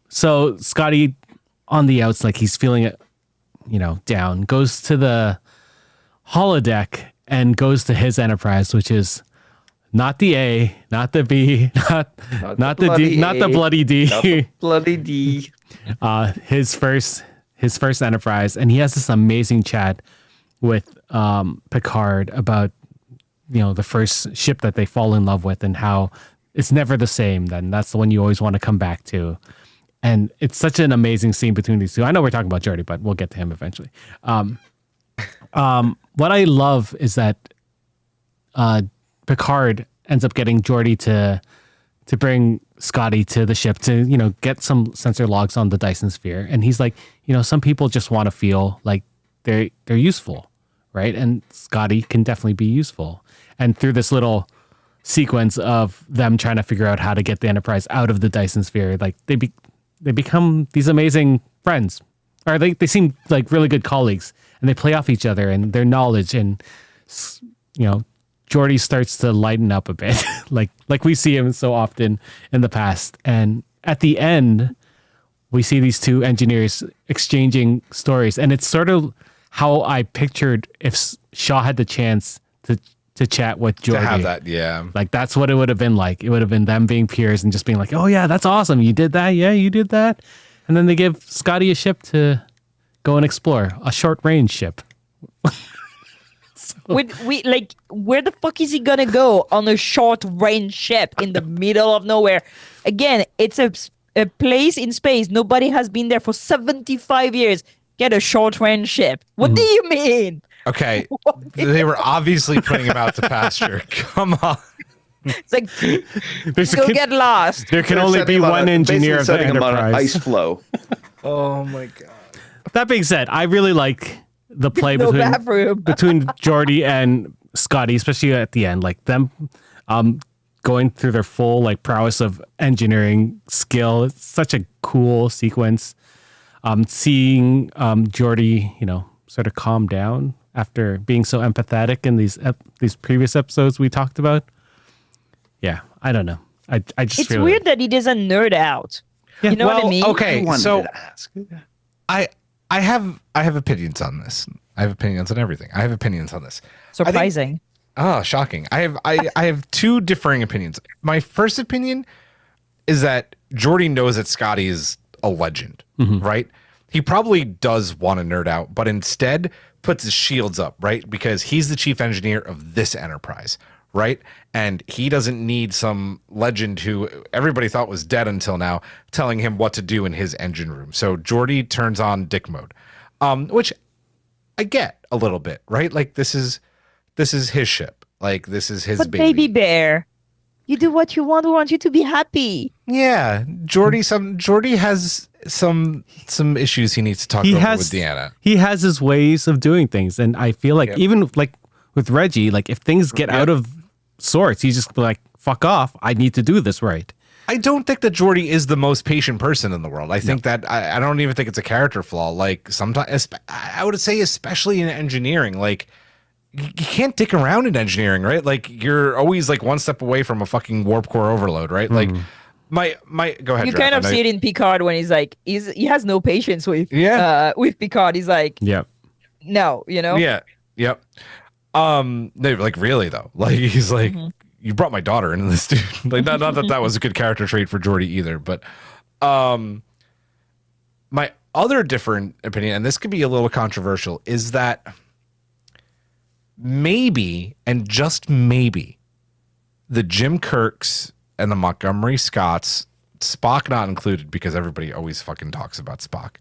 So Scotty on the outs, like he's feeling it, down, goes to the holodeck and goes to his Enterprise, which is not the A, not the B, not the D, not the bloody D. Not the bloody D. His first Enterprise, and he has this amazing chat with Picard about the first ship that they fall in love with and how it's never the same. Then that's the one you always want to come back to, and it's such an amazing scene between these two. I know we're talking about Geordi, but we'll get to him eventually. What I love is that Picard ends up getting Geordi to bring Scotty to the ship to, get some sensor logs on the Dyson sphere. And he's like, some people just want to feel like they're useful, right? And Scotty can definitely be useful. And through this little sequence of them trying to figure out how to get the Enterprise out of the Dyson sphere, like they become these amazing friends. Or they seem like really good colleagues, and they play off each other and their knowledge, and Geordi starts to lighten up a bit, like we see him so often in the past. And at the end, we see these two engineers exchanging stories, and it's sort of how I pictured if Shaw had the chance to chat with Geordi. To have that, yeah. Like that's what it would have been like. It would have been them being peers and just being like, "Oh yeah, that's awesome. You did that. Yeah, you did that." And then they give Scotty a ship to go and explore, a short range ship. Where the fuck is he gonna go on a short range ship in the middle of nowhere? Again, it's a place in space. Nobody has been there for 75 years. Get a short range ship. What do you mean? Okay, they were obviously putting him out to pasture. Come on. It's like, go get lost. There can only be one engineer of the setting him on an Enterprise. ice flow. Oh my god. That being said, I really like the play No between bathroom. Geordi and Scotty, especially at the end, like them going through their full like prowess of engineering skill. It's such a cool sequence. Seeing Geordi, sort of calm down after being so empathetic in these previous episodes we talked about. Yeah, I don't know. I just It's really weird that he doesn't nerd out. Yeah. You know what I mean? Okay, I wanted so to ask. I have opinions on this. I have opinions on everything. I have opinions on this. Surprising. Shocking. I have two differing opinions. My first opinion is that Geordi knows that Scotty is a legend, right? He probably does want to nerd out, but instead puts his shields up, right? Because he's the chief engineer of this Enterprise, right? And he doesn't need some legend who everybody thought was dead until now telling him what to do in his engine room. So Geordi turns on dick mode, which I get a little bit, right? Like this is his ship. Like this is his But baby. baby bear, you do what you want. We want you to be happy. Yeah, Geordi has some issues he needs to talk over with Deanna. He has his ways of doing things, and I feel like even like with Reggie, like if things get out of sorts, he's just like, "Fuck off! I need to do this right." I don't think that Geordi is the most patient person in the world. I think that I don't even think it's a character flaw. Like sometimes, I would say, especially in engineering, like you can't dick around in engineering, right? Like you're always like one step away from a fucking warp core overload, right? Like my go ahead. You Jeff. kind of I know- see it in Picard when he has no patience with Yeah. with Picard. He's like, Yeah. no, Yeah. Yep. No, like really though. Like he's like, you brought my daughter into this, dude. Like not that that was a good character trait for Geordi either, but my other different opinion, and this could be a little controversial, is that maybe, and just maybe, the Jim Kirks and the Montgomery Scotts, Spock not included because everybody always fucking talks about Spock,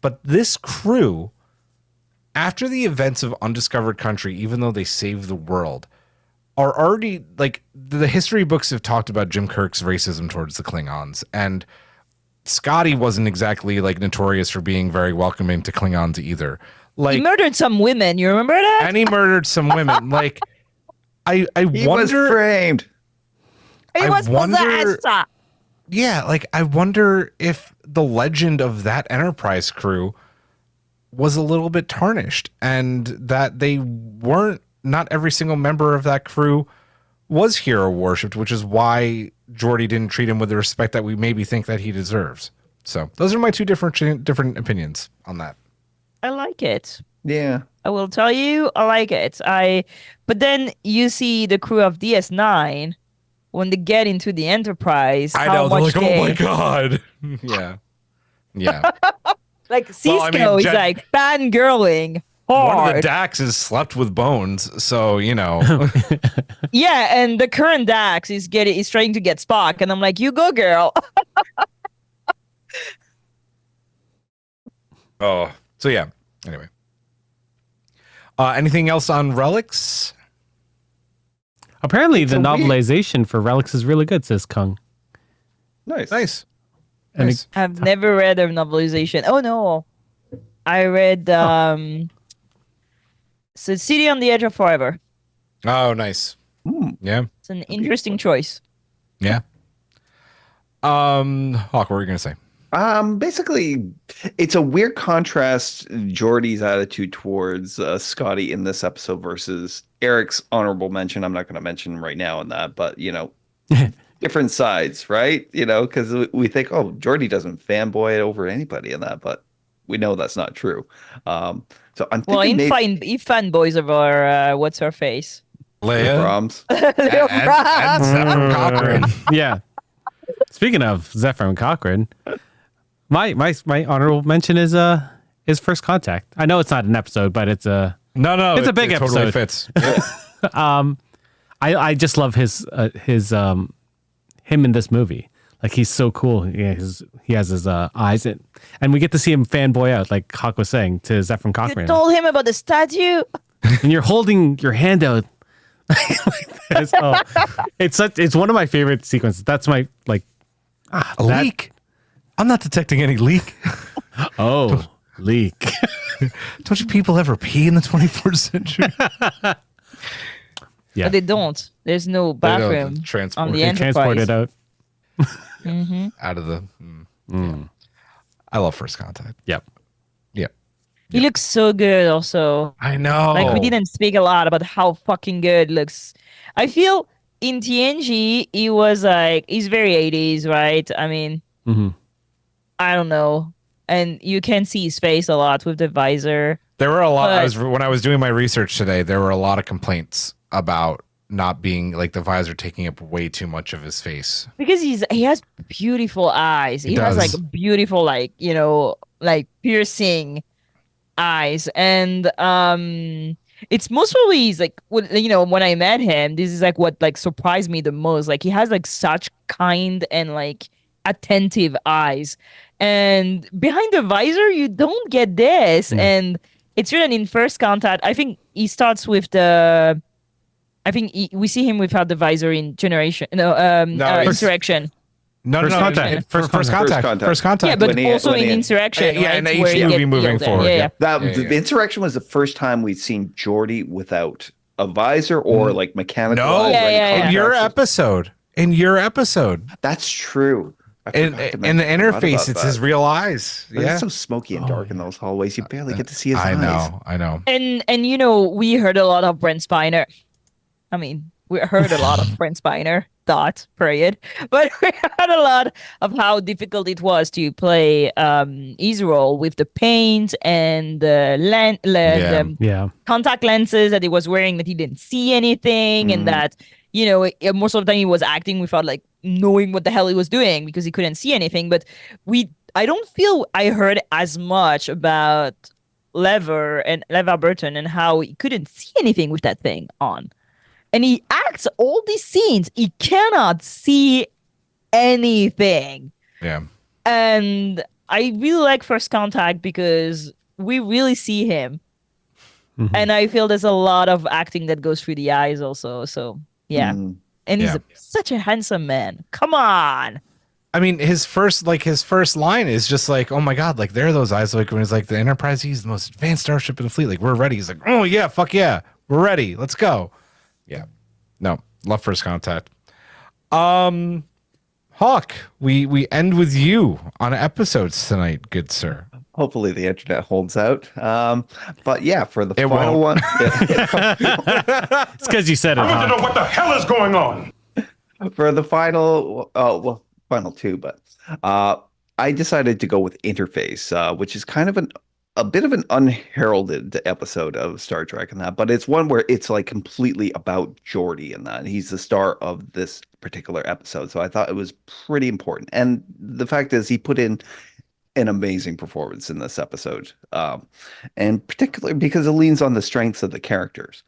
but this crew, after the events of Undiscovered Country, even though they saved the world, are already, like, the history books have talked about Jim Kirk's racism towards the Klingons, and Scotty wasn't exactly like notorious for being very welcoming to Klingons either. Like He murdered some women. You remember that? and he murdered some women. Like I He was wonder, framed. He I was wonder- possessed. yeah, like I wonder if the legend of that Enterprise crew was a little bit tarnished, and that they weren't, not every single member of that crew was hero worshipped, which is why Geordi didn't treat him with the respect that we maybe think that he deserves. So those are my two different opinions on that. I like it. Yeah. I will tell you, I like it. But then you see the crew of DS9 when they get into the Enterprise. I how know, they're much like, oh my they- god. Yeah. Yeah. Like Cisco Well, I mean, is like fangirling hard. One of the Daxes slept with Bones, so you know. Yeah, and the current Dax is trying to get Spock, and I'm like, you go, girl. Oh, so yeah. Anyway, anything else on Relics? Apparently, the a weird- novelization for Relics is really good, says Kung. Nice. Nice. And Nice. I've never read a novelization. Oh no, I read so City on the Edge of Forever. Oh, nice. Yeah. It's an interesting choice. Yeah. Hawk, what were you gonna say? Basically, it's a weird contrast, Geordi's attitude towards Scotty in this episode versus Eric's honorable mention. I'm not going to mention right now in that, but you know, different sides, right? You know, because we think, oh, Geordi doesn't fanboy over anybody in that, but we know that's not true. So I'm Well, thinking he fanboys over what's her face. Leia Brahms. and Zephyr Cochrane. yeah. Speaking of Zephyr and Cochrane, my honorable mention is First Contact. I know it's not an episode, but it's a No, It's a big it totally episode. fits. I just love his him in this movie. Like he's so cool. Yeah, he has his eyes and we get to see him fanboy out, like Hawk was saying, to Zephyr and You Cochrane. told him about the statue. And you're holding your hand out. like this. Oh, it's one of my favorite sequences. That's my A leak. I'm not detecting any leak. Leak. Don't you people ever pee in the 24th century? Yeah. But they don't. There's no bathroom transport on the They transport Enterprise. it out. out of the. Yeah. I love First Contact. Yep. Yeah. He looks so good also. I know. Like we didn't speak a lot about how fucking good it looks. I feel in TNG he was like he's very 80s, right? I mean, Mhm. I don't know. And you can see his face a lot with the visor. There were a lot. But- When I was doing my research today, there were a lot of complaints about not being like the visor taking up way too much of his face. Because he has beautiful eyes. He has does. like beautiful like piercing eyes. And it's mostly he's like when I met him, this is like what like surprised me the most. Like he has like such kind and like attentive eyes. And behind the visor you don't get this. And it's written in First Contact. I think he starts with the we see him without the visor in Generation. it's- Insurrection. No, First no, Contact. First Contact. contact. First contact. Yeah, but when he- also when in he- Insurrection. Yeah, right? in each Where he movie gets moving killed. forward, Yeah, yeah. yeah. That Yeah, yeah. the Insurrection was the first time we'd seen Geordi without a visor or like mechanical. No, eyes or any Yeah, yeah, yeah. in your contractions. episode. In your episode. That's true. I In forgot to the mention- I forgot interface, about it's that. his real eyes. But Yeah. It's so smoky and dark in those hallways. You barely get to see his I eyes. know. And we heard a lot of Brent Spiner. I mean, We heard a lot of Franz Spiner, period. But we heard a lot of how difficult it was to play Israel with the paint and the Yeah. contact lenses that he was wearing, that he didn't see anything, and that, most of the time he was acting without like knowing what the hell he was doing because he couldn't see anything. But I don't feel I heard as much about LeVar Burton and how he couldn't see anything with that thing on. And he acts all these scenes. He cannot see anything. Yeah. And I really like First Contact because we really see him. Mhm. And I feel there's a lot of acting that goes through the eyes also. So, yeah. And he's such a handsome man. Come on. I mean, his first line is just like, "Oh my God!" Like, there are those eyes. Like when he's like, "The Enterprise is the most advanced starship in the fleet. Like, we're ready." He's like, "Oh yeah, fuck yeah, we're ready. Let's go." Yeah, no, love First Contact. Hawk, we end with you on episodes tonight, good sir. Hopefully the internet holds out. But yeah, for the It final won't. one, It's because you said it. I want to Hawk. know what the hell is going on. for the final, final two, but I decided to go with Interface, which is kind of a bit of an unheralded episode of Star Trek and that, but it's one where it's like completely about Geordi and that. He's the star of this particular episode, so I thought it was pretty important. And the fact is, he put in an amazing performance in this episode, and particularly because it leans on the strengths of the characters.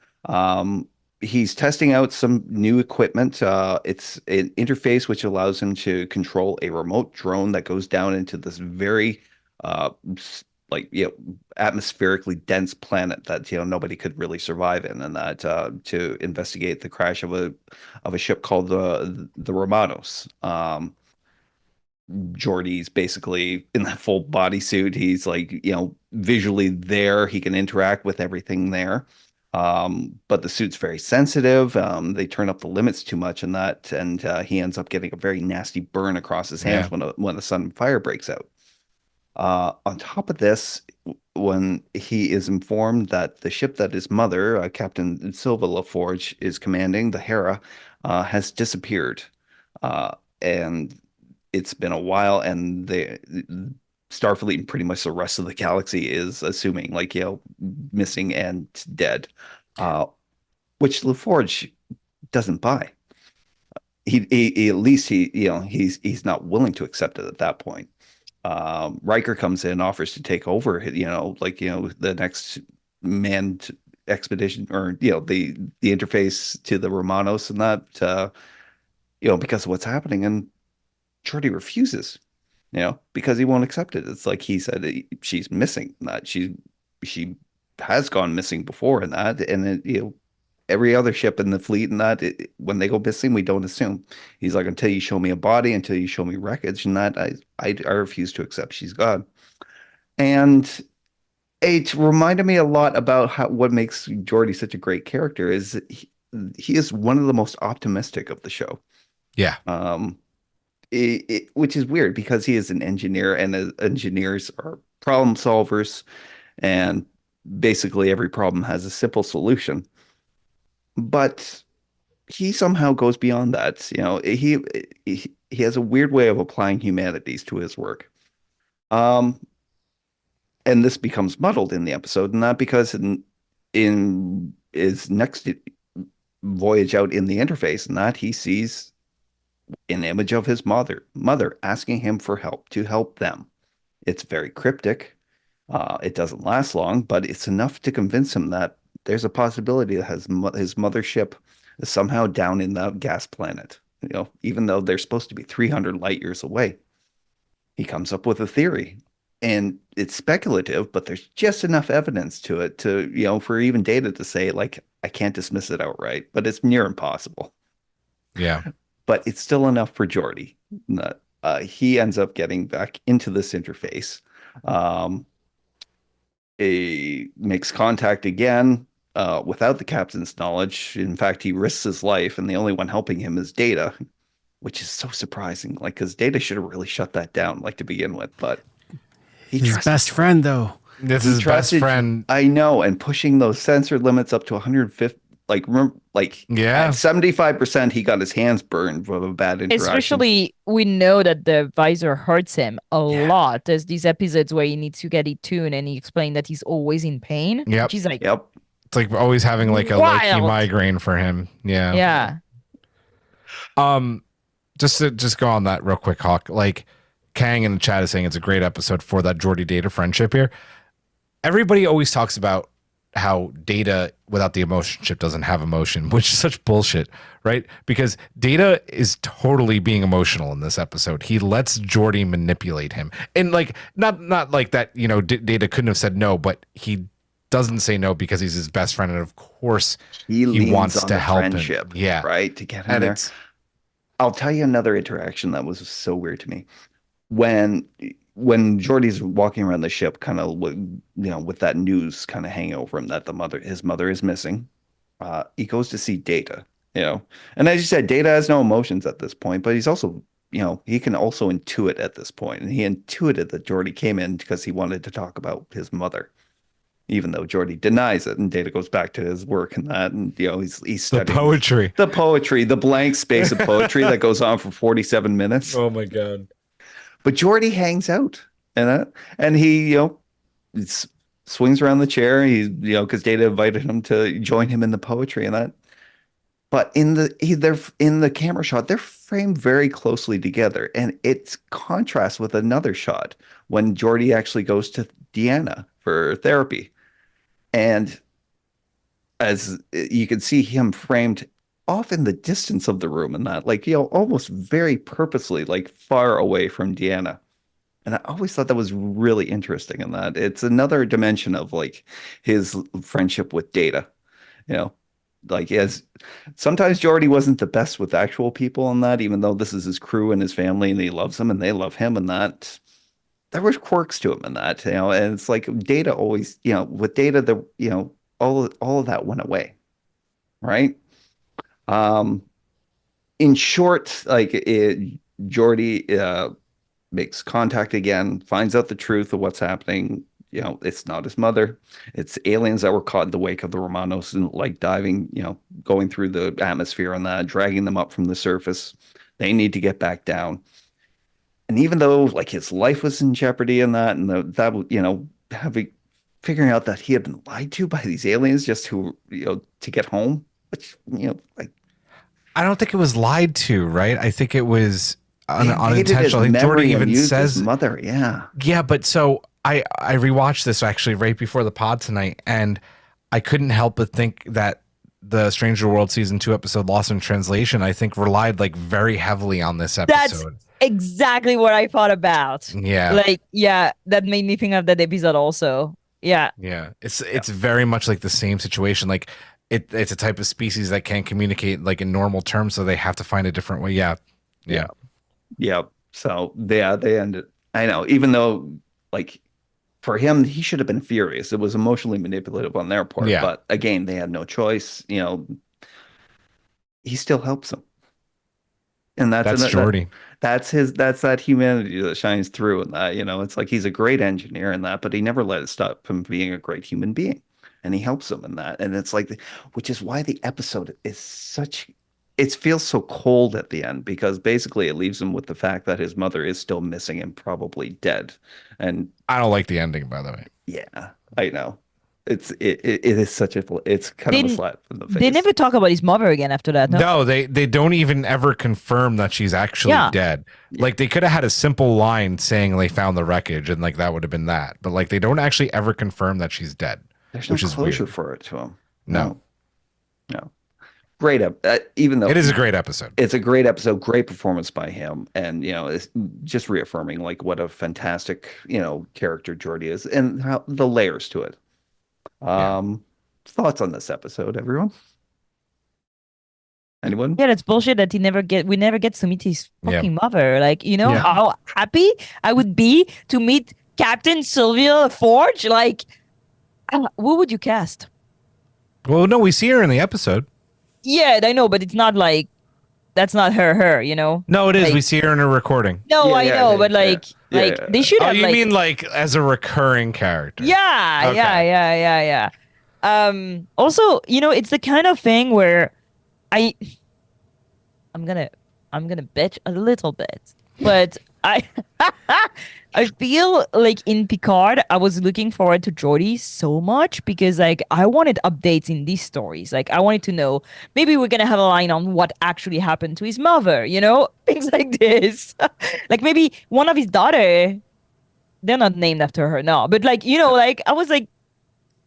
He's testing out some new equipment. It's an interface which allows him to control a remote drone that goes down into this very atmospherically dense planet that nobody could really survive in, and that to investigate the crash of a ship called the Romanos. Geordi's basically in that full bodysuit. He's like, visually there. He can interact with everything there. But the suit's very sensitive. They turn up the limits too much in that, and he ends up getting a very nasty burn across his hands when a sudden fire breaks out. On top of this, when he is informed that the ship that his mother, Captain Silva La Forge, is commanding, the Hera, has disappeared. And it's been a while, and the Starfleet and pretty much the rest of the galaxy is assuming missing and dead, which LaForge doesn't buy. He at least he's not willing to accept it at that point. Riker comes in, offers to take over, the next manned expedition, or the interface to the Romanos, and that because of what's happening, and Geordi refuses, because he won't accept it. It's like he said, she's missing. That she has gone missing before, and that, and every other ship in the fleet, and that when they go missing, we don't assume. He's like, until you show me a body, until you show me wreckage, and that I refuse to accept she's gone. And it reminded me a lot about what makes Geordi such a great character is he is one of the most optimistic of the show. Yeah. Which is weird because he is an engineer, and engineers are problem solvers, and basically every problem has a simple solution. But he somehow goes beyond that. He has a weird way of applying humanities to his work. And this becomes muddled in the episode, and not because in his next voyage out in the interface, and that he sees an image of his mother asking him for help to help them. It's very cryptic. It doesn't last long, but it's enough to convince him that there's a possibility that his mothership is somehow down in the gas planet, even though they're supposed to be 300 light years away. He comes up with a theory, and it's speculative, but there's just enough evidence to it to, for even Data to say, like, I can't dismiss it outright, but it's near impossible. Yeah. But it's still enough for Geordi. He ends up getting back into this interface. He makes contact again without the captain's knowledge. In fact, he risks his life, and the only one helping him is Data, which is so surprising. Like, because Data should have really shut that down, to begin with. But his best friend, though. This is best friend. I know, and pushing those sensor limits up to 150 Like remember, like Yeah. 75% he got his hands burned from a bad interaction. Especially, we know that the visor hurts him a lot. There's these episodes where he needs to get it tuned, and he explained that he's always in pain. Yep. Which is like, Yep. It's like always having like a low-key Wild. migraine for him. Yeah. yeah. Just to go on that real quick, Hawk. Like Kang in the chat is saying it's a great episode for that Geordi Data friendship here. Everybody always talks about how Data without the emotion chip doesn't have emotion, which is such bullshit, right? Because Data is totally being emotional in this episode. He lets Geordi manipulate him, and like not like that. You know, Data couldn't have said no, but he doesn't say no because he's his best friend, and of course He leans wants on to the help friendship, him. Yeah, right, to get him and there. it's I'll tell you another interaction that was so weird to me. When Jordy's walking around the ship, kind of with that news kind of hanging over him that his mother is missing, he goes to see Data. And as you said, Data has no emotions at this point, but he's also he can also intuit at this point, and he intuited that Jordy came in because he wanted to talk about his mother, even though Geordi denies it, and Data goes back to his work and that, and he's studying the poetry, the blank space of poetry that goes on for 47 minutes. Oh my god! But Geordi hangs out, and he swings around the chair. He's because Data invited him to join him in the poetry and that. But they're in the camera shot, they're framed very closely together, and it's contrast with another shot when Geordi actually goes to Deanna for therapy. And as you can see him framed off in the distance of the room and that, like, almost very purposely, like far away from Deanna. And I always thought that was really interesting in that. It's another dimension of like his friendship with Data, like as sometimes Geordi wasn't the best with actual people in that, even though this is his crew and his family and he loves them and they love him and that. There was quirks to him in that, and it's like Data always, with Data, all of that went away, right? In short, like Geordi makes contact again, finds out the truth of what's happening. It's not his mother; it's aliens that were caught in the wake of the Romanos and like diving, going through the atmosphere and that, dragging them up from the surface. They need to get back down. And even though like his life was in jeopardy in that, and figuring out that he had been lied to by these aliens just to get home, which like I don't think it was lied to, right? I think it was unintentional. I think memory Geordi even used says his mother, yeah. But so I rewatched this actually right before the pod tonight, and I couldn't help but think that the Stranger World season 2 episode Lost in Translation, I think, relied like very heavily on this episode. That's exactly what I thought about. Yeah. Like, yeah, that made me think of that episode also. Yeah. Yeah. It's very much like the same situation. Like it's a type of species that can't communicate like in normal terms, so they have to find a different way. Yeah. So they ended. I know, even though like for him, he should have been furious. It was emotionally manipulative on their part. Yeah. But again, they had no choice. He still helps them. And that's Geordi. That's that humanity that shines through in that, it's like he's a great engineer in that, but he never let it stop him being a great human being. And he helps them in that. And it's like, which is why the episode is it feels so cold at the end, because basically it leaves him with the fact that his mother is still missing and probably dead. And I don't like the ending, by the way. yeah, I know. It is it's kind of a slap in the face. They never talk about his mother again after that. No, they don't even ever confirm that she's actually dead. Like they could have had a simple line saying they found the wreckage, and like that would have been that. But like they don't actually ever confirm that she's dead. There's no which is closure weird. for it to him. No. Great even though it is a great episode. It's a great episode, great performance by him, and it's just reaffirming like what a fantastic character Geordi is, and how the layers to it. Thoughts on this episode, everyone? Anyone? Yeah, that's bullshit that we never get to meet his fucking mother. Like, how happy I would be to meet Captain Sylvia La Forge. Like, who would you cast? Well, no, we see her in the episode. Yeah, I know, but it's not like that's not her, No, it is. Like, we see her in a recording. No, I know, but they should Oh, have. you mean like as a recurring character? Yeah, Okay. yeah. Also, it's the kind of thing where I I'm gonna I'm gonna bitch a little bit, but I I feel like in Picard I was looking forward to Geordi so much because like I wanted updates in these stories. Like I wanted to know maybe we're gonna have a line on what actually happened to his mother, things like this. Like maybe one of his daughter, they're not named after her, no, but like like I was like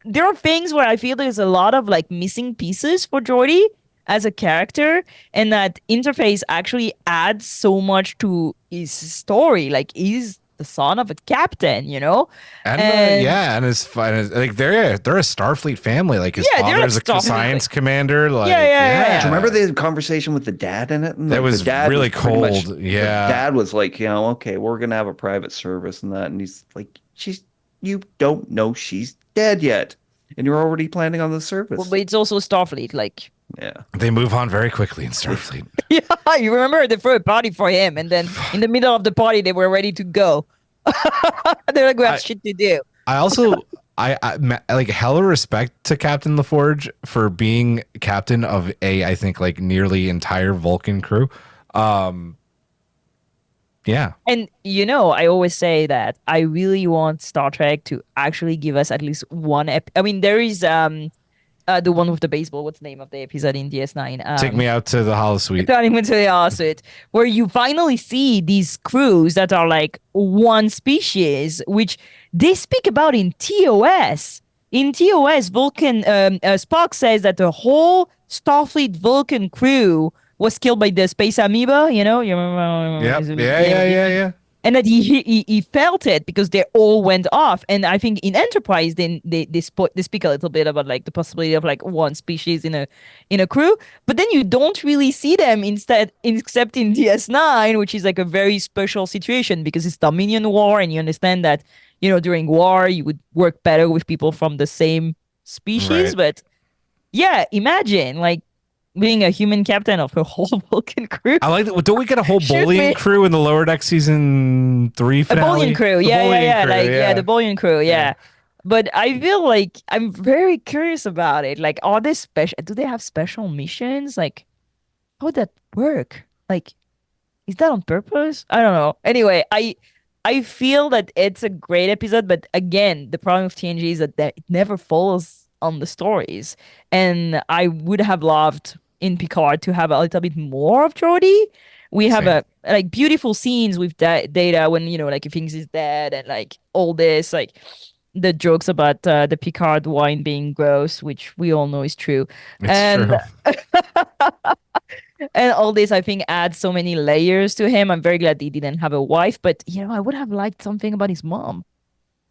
there are things where I feel there's a lot of like missing pieces for Jordy as a character, and that interface actually adds so much to his story. Like he's the son of a captain, And and yeah, and his like they're a Starfleet family. Like his Yeah, they're a father's a Starfleet science commander. Like yeah. Do you remember the conversation with the dad in it? And, That like, was the dad really pretty much- cold. the Yeah. dad was like, okay, we're gonna have a private service and that, and he's like, you don't know she's dead yet, and you're already planning on the service. Well, but it's also Starfleet. Like, Yeah. They move on very quickly in Starfleet. yeah, you remember they threw a party for him, and then in the middle of the party, they were ready to go. They're like, we have shit to do. I also like hella respect to Captain La Forge for being captain of I think like nearly entire Vulcan crew. Yeah. And I always say that I really want Star Trek to actually give us at least one I mean, there is the one with the baseball. What's the name of the episode in DS9? Take me out to the holosuite. Turning into the opposite, where you finally see these crews that are like one species, which they speak about in TOS. In TOS, Vulcan Spock says that the whole Starfleet Vulcan crew was killed by the space amoeba. You remember? Yep. Yeah. And that he felt it because they all went off. And I think in Enterprise, then they speak a little bit about like the possibility of like one species in a crew, but then you don't really see them except in DS9, which is like a very special situation because it's Dominion War, and you understand that during war you would work better with people from the same species. Right. But yeah, imagine like being a human captain of a whole Vulcan crew. I like that. Don't we get a whole Should bullying we- crew in the Lower Deck season 3 A finale? bullion crew, The yeah, bullying crew, like the bullion crew, yeah. But I feel like I'm very curious about it. Like, are they special? Do they have special missions? Like, how would that work? Like, is that on purpose? I don't know. Anyway, I feel that it's a great episode, but again, the problem with TNG is that it never follows on the stories, and I would have loved in Picard to have a little bit more of Geordi. We have Same. beautiful scenes with Data when like he thinks he's dead, and like all this like the jokes about the Picard wine being gross, which we all know is true. It's And true. and all this I think adds so many layers to him. I'm very glad he didn't have a wife, but I would have liked something about his mom.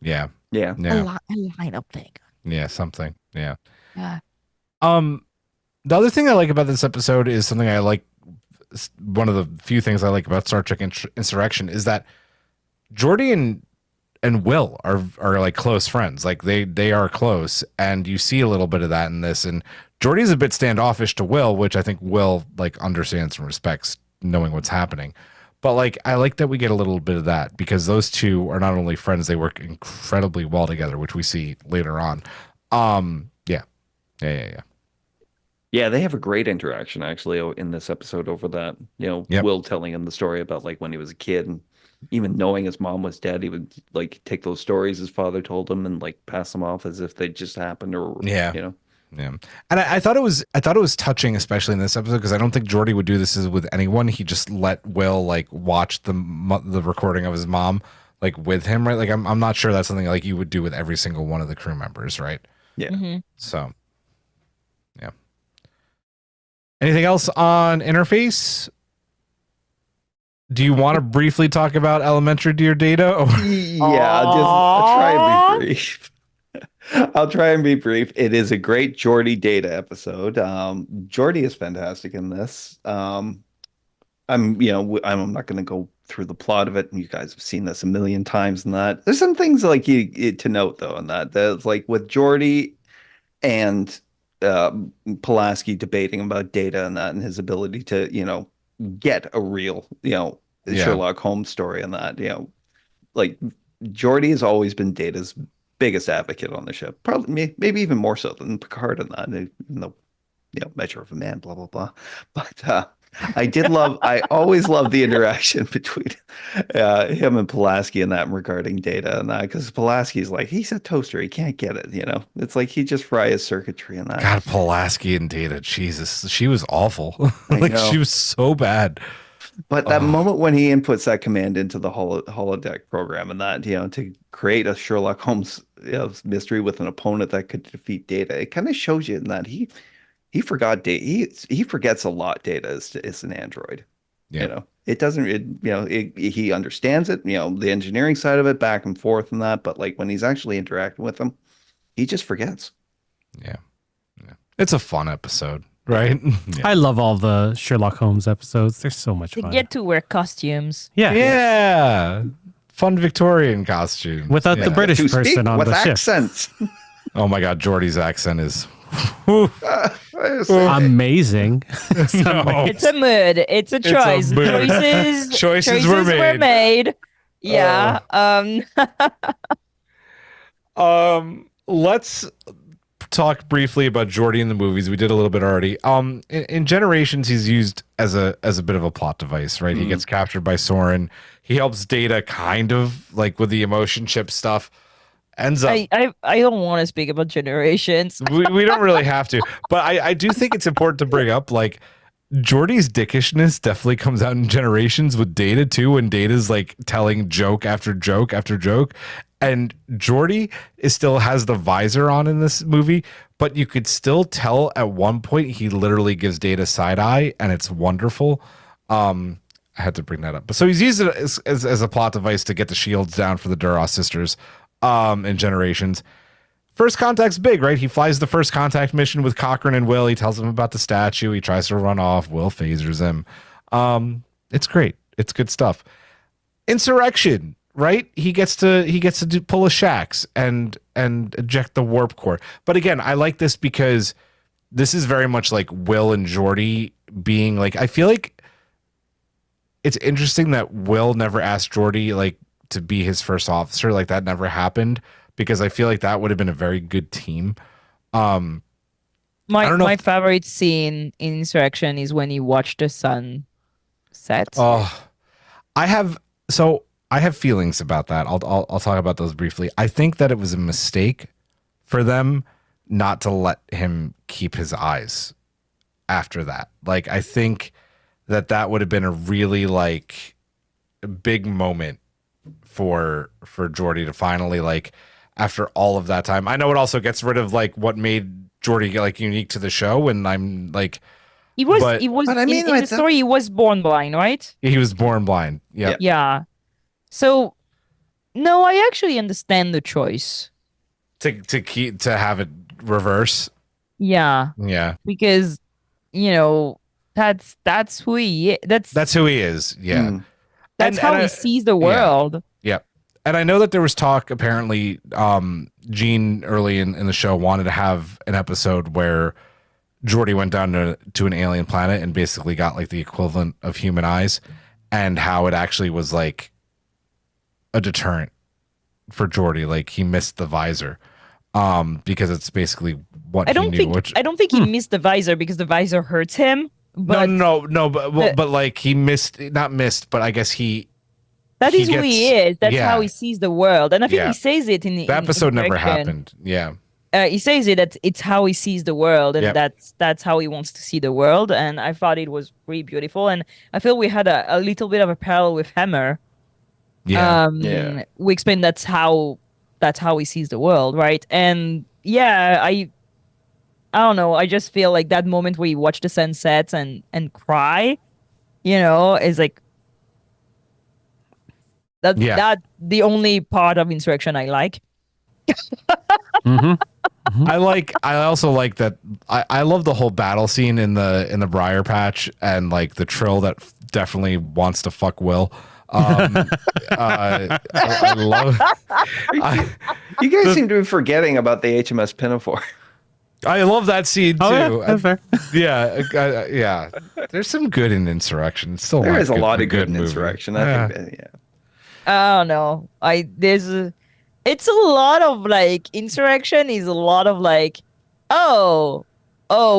Yeah. Yeah. Yeah. A line up thing. Yeah. Something. Yeah. Yeah. The other thing I like about this episode is something I like. One of the few things I like about Star Trek Insurrection is that Geordi and Will are like close friends. Like they are close, and you see a little bit of that in this. And Geordi's a bit standoffish to Will, which I think Will like understands and respects, knowing what's happening. But like I like that we get a little bit of that because those two are not only friends, they work incredibly well together, which we see later on. Yeah. Yeah, they have a great interaction actually in this episode over that. Yep. Will telling him the story about like when he was a kid, and even knowing his mom was dead, he would like take those stories his father told him and like pass them off as if they just happened, or Yeah. Yeah, and I thought it was touching, especially in this episode, because I don't think Geordi would do this with anyone. He just let Will like watch the recording of his mom like with him, right? Like I'm not sure that's something like you would do with every single one of the crew members, right? Yeah. Mm-hmm. So, yeah. Anything else on interface? Do you want to briefly talk about elementary dear data? Or? Yeah, I'll try and be brief. I'll try and be brief. It is a great Geordi Data episode. Geordi is fantastic in this. I'm not going to go through the plot of it. You guys have seen this a million times. And that there's some things like to note though, in that's like with Geordi and Pulaski debating about Data and that, and his ability to get a real Sherlock Holmes story, and that like Geordi has always been Data's biggest advocate on the ship. Probably, maybe even more so than Picard in that, in the measure of a man, blah blah blah. But I always loved the interaction between him and Pulaski and that regarding Data and that, because Pulaski's like, he's a toaster, he can't get it. It's like he just fry his circuitry and that. God, Pulaski and Data, Jesus, she was awful. Know. She was so bad. But that moment when he inputs that command into the holodeck program and that, to create a Sherlock Holmes mystery with an opponent that could defeat Data, it kind of shows you in that he forgot Data. He forgets a lot. Data is an android. Yeah. It doesn't. He understands it. The engineering side of it, back and forth and that. But like when he's actually interacting with him, he just forgets. Yeah. It's a fun episode, right? Yeah. I love all the Sherlock Holmes episodes. They're so much They fun. get to wear costumes. Yeah. Fun Victorian costume. Without the British To speak person on with the ship. accents. Oh my God, Geordi's accent is Amazing. no. It's a mood. It's a choice. mood. Choices were made. Yeah. Let's talk briefly about Geordi in the movies. We did a little bit already. In Generations, he's used as a bit of a plot device, right? He gets captured by Soren. He helps Data kind of like with the emotion chip stuff. Ends up. I don't want to speak about Generations. we don't really have to, but I do think it's important to bring up like Geordi's dickishness definitely comes out in Generations with Data too, when Data's like telling joke after joke after joke. And Geordi still has the visor on in this movie, but you could still tell at one point he literally gives Data side eye, and it's wonderful. I had to bring that up. But so he's used it as a plot device to get the shields down for the Duras sisters in Generations. First Contact's big, right? He flies the First Contact mission with Cochrane and Will. He tells him about the statue. He tries to run off. Will phasers him. It's great. It's good stuff. Insurrection. Right, he gets to pull a Shax and eject the warp core. But again, I like this because this is very much like Will and Geordi being like. I feel like it's interesting that Will never asked Geordi like to be his first officer. Like that never happened, because I feel like that would have been a very good team. My favorite scene in Insurrection is when he watched the sun set. Oh, I have feelings about that. I'll talk about those briefly. I think that it was a mistake for them not to let him keep his eyes after that. Like, I think that would have been a really like big moment for Geordi to finally, like, after all of that time. I know it also gets rid of like what made Geordi like unique to the show, and I'm like, he was But I mean, in the story he was born blind, right? he was born blind. Yeah. Yeah. So, no, I actually understand the choice. To have it reverse. Yeah, Yeah. because that's who he is. That's who he is. Yeah. That's how he sees the world. Yeah. And I know that there was talk, apparently, Gene early in the show wanted to have an episode where Geordi went down to an alien planet and basically got like the equivalent of human eyes, and how it actually was like a deterrent for Geordi. Like he missed the visor because it's basically what he knew. I don't think he missed the visor because the visor hurts him. But but like he not missed, but I guess that is who he is. That's yeah. how he sees the world. And I think he says it in the episode never Insurrection. happened. Yeah. He says it that it's how he sees the world, and Yep. that's how he wants to see the world. And I thought it was really beautiful. And I feel we had a little bit of a parallel with Hammer. Yeah. We explained that's how he sees the world, right? And yeah, I don't know. I just feel like that moment where you watch the sunset and cry, is like that. Yeah. That the only part of Insurrection I like. I also like that. I love the whole battle scene in the Briar Patch, and like the Trill that definitely wants to fuck Will. I love. You guys seem to be forgetting about the HMS Pinafore. I love that scene too. Yeah, that's fair. Yeah. There's some good in Insurrection. It's still There is a lot of good good in movie. Insurrection. Yeah. I think, I don't know. it's a lot of like insurrection is a lot of like, oh,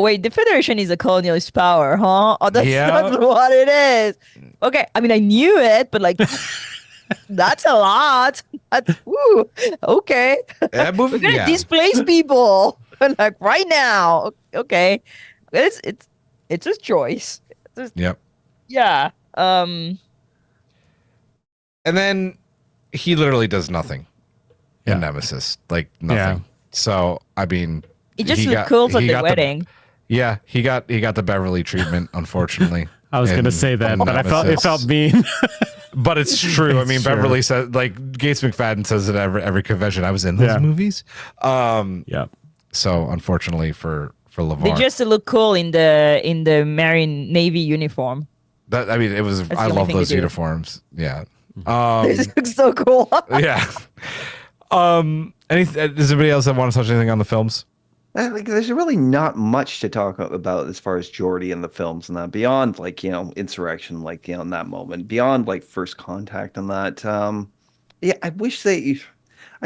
wait, the Federation is a colonialist power, huh? Oh, that's Yeah. not what it is. Okay, I mean, I knew it, but like, that's a lot. That's woo. Okay, That movie, we're gonna yeah. displace people like right now. Okay, it's a choice. Yep. Yeah. And then he literally does nothing in Nemesis, like nothing. Yeah. So I mean, It just he looked got- cool at he the got wedding. Yeah, he got the Beverly treatment, unfortunately. I was going to in- say that, in but it Nemesis. felt mean. But it's true. I It's mean, true. Beverly said, like Gates McFadden says it every convention. I was in those Yeah. movies. Yeah. So unfortunately for They LeVar, just look cool in the Marine Navy uniform. that I mean, it was. the I only love thing they those do. uniforms. Yeah. This looks so cool. Yeah. Does anybody else that want to touch anything on the films? Like, there's really not much to talk about as far as Geordi and the films and that beyond like insurrection, like in that moment, beyond like first contact and that. Yeah, I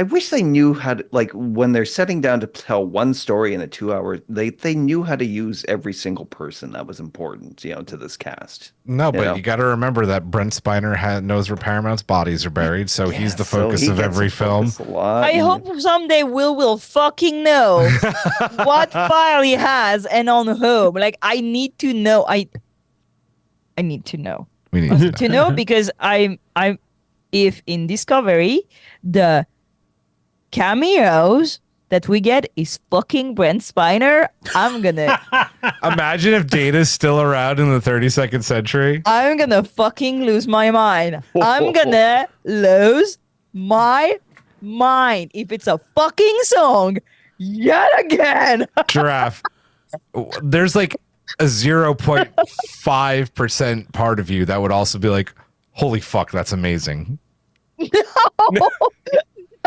wish they knew how to, like, when they're setting down to tell one story in a 2 hour, they knew how to use every single person that was important, to this cast. No, but Yeah. you got to remember that Brent Spiner knows where Paramount's bodies are buried, so he's the So focus he of gets every to film. focus a lot, I and- hope someday will fucking know what file he has and on whom. Like I need to know. I need to know. We need to know. To know because I'm if in Discovery the cameos that we get is fucking Brent Spiner, I'm gonna Imagine if Data's still around in the 32nd century. fucking lose my mind. I'm gonna lose my mind if it's a fucking song yet again. Giraffe. There's like a 0.5% part of you that would also be like, holy fuck, that's amazing.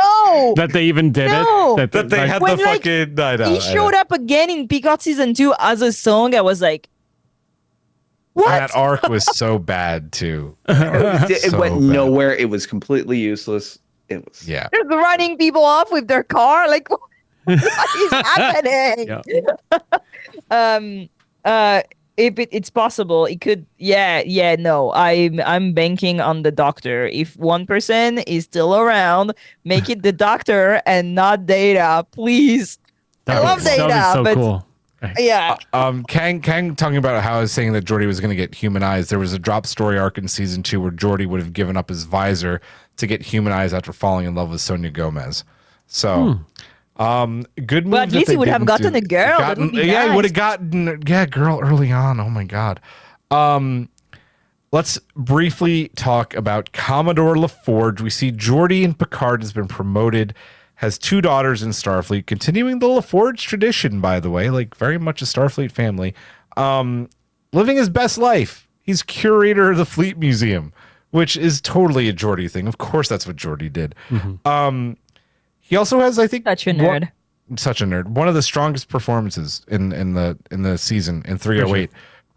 No. That they even did No. it. That they had When, the like, fucking. I know, He showed up again in Picard season 2 as a song. I was like, And what? that arc was so bad too. It So went bad. nowhere. It was completely useless. It was. Yeah. They're running people off with their car. Like, what is happening? Yeah. If it's possible, it could. Yeah. No, I'm banking on the Doctor. If one person is still around, make it the Doctor and not Data, please. I love That would be Data, so but cool. yeah. Kang talking about how I was saying that Geordi was going to get humanized. There was a drop story arc in season 2 where Geordi would have given up his visor to get humanized after falling in love with Sonia Gomez. So, good move. Well, at that least they he would have didn't gotten do. a girl. That would be Yeah, he would nice. have gotten girl early on. Oh my god. Let's briefly talk about Commodore La Forge. We see Geordi in Picard has been promoted, has 2 daughters in Starfleet, continuing the La Forge tradition, by the way, like very much a Starfleet family. Living his best life. He's curator of the Fleet Museum, which is totally a Geordi thing. Of course, that's what Geordi did. He also has, I think, Such a nerd. such a nerd. One of the strongest performances in the season in 308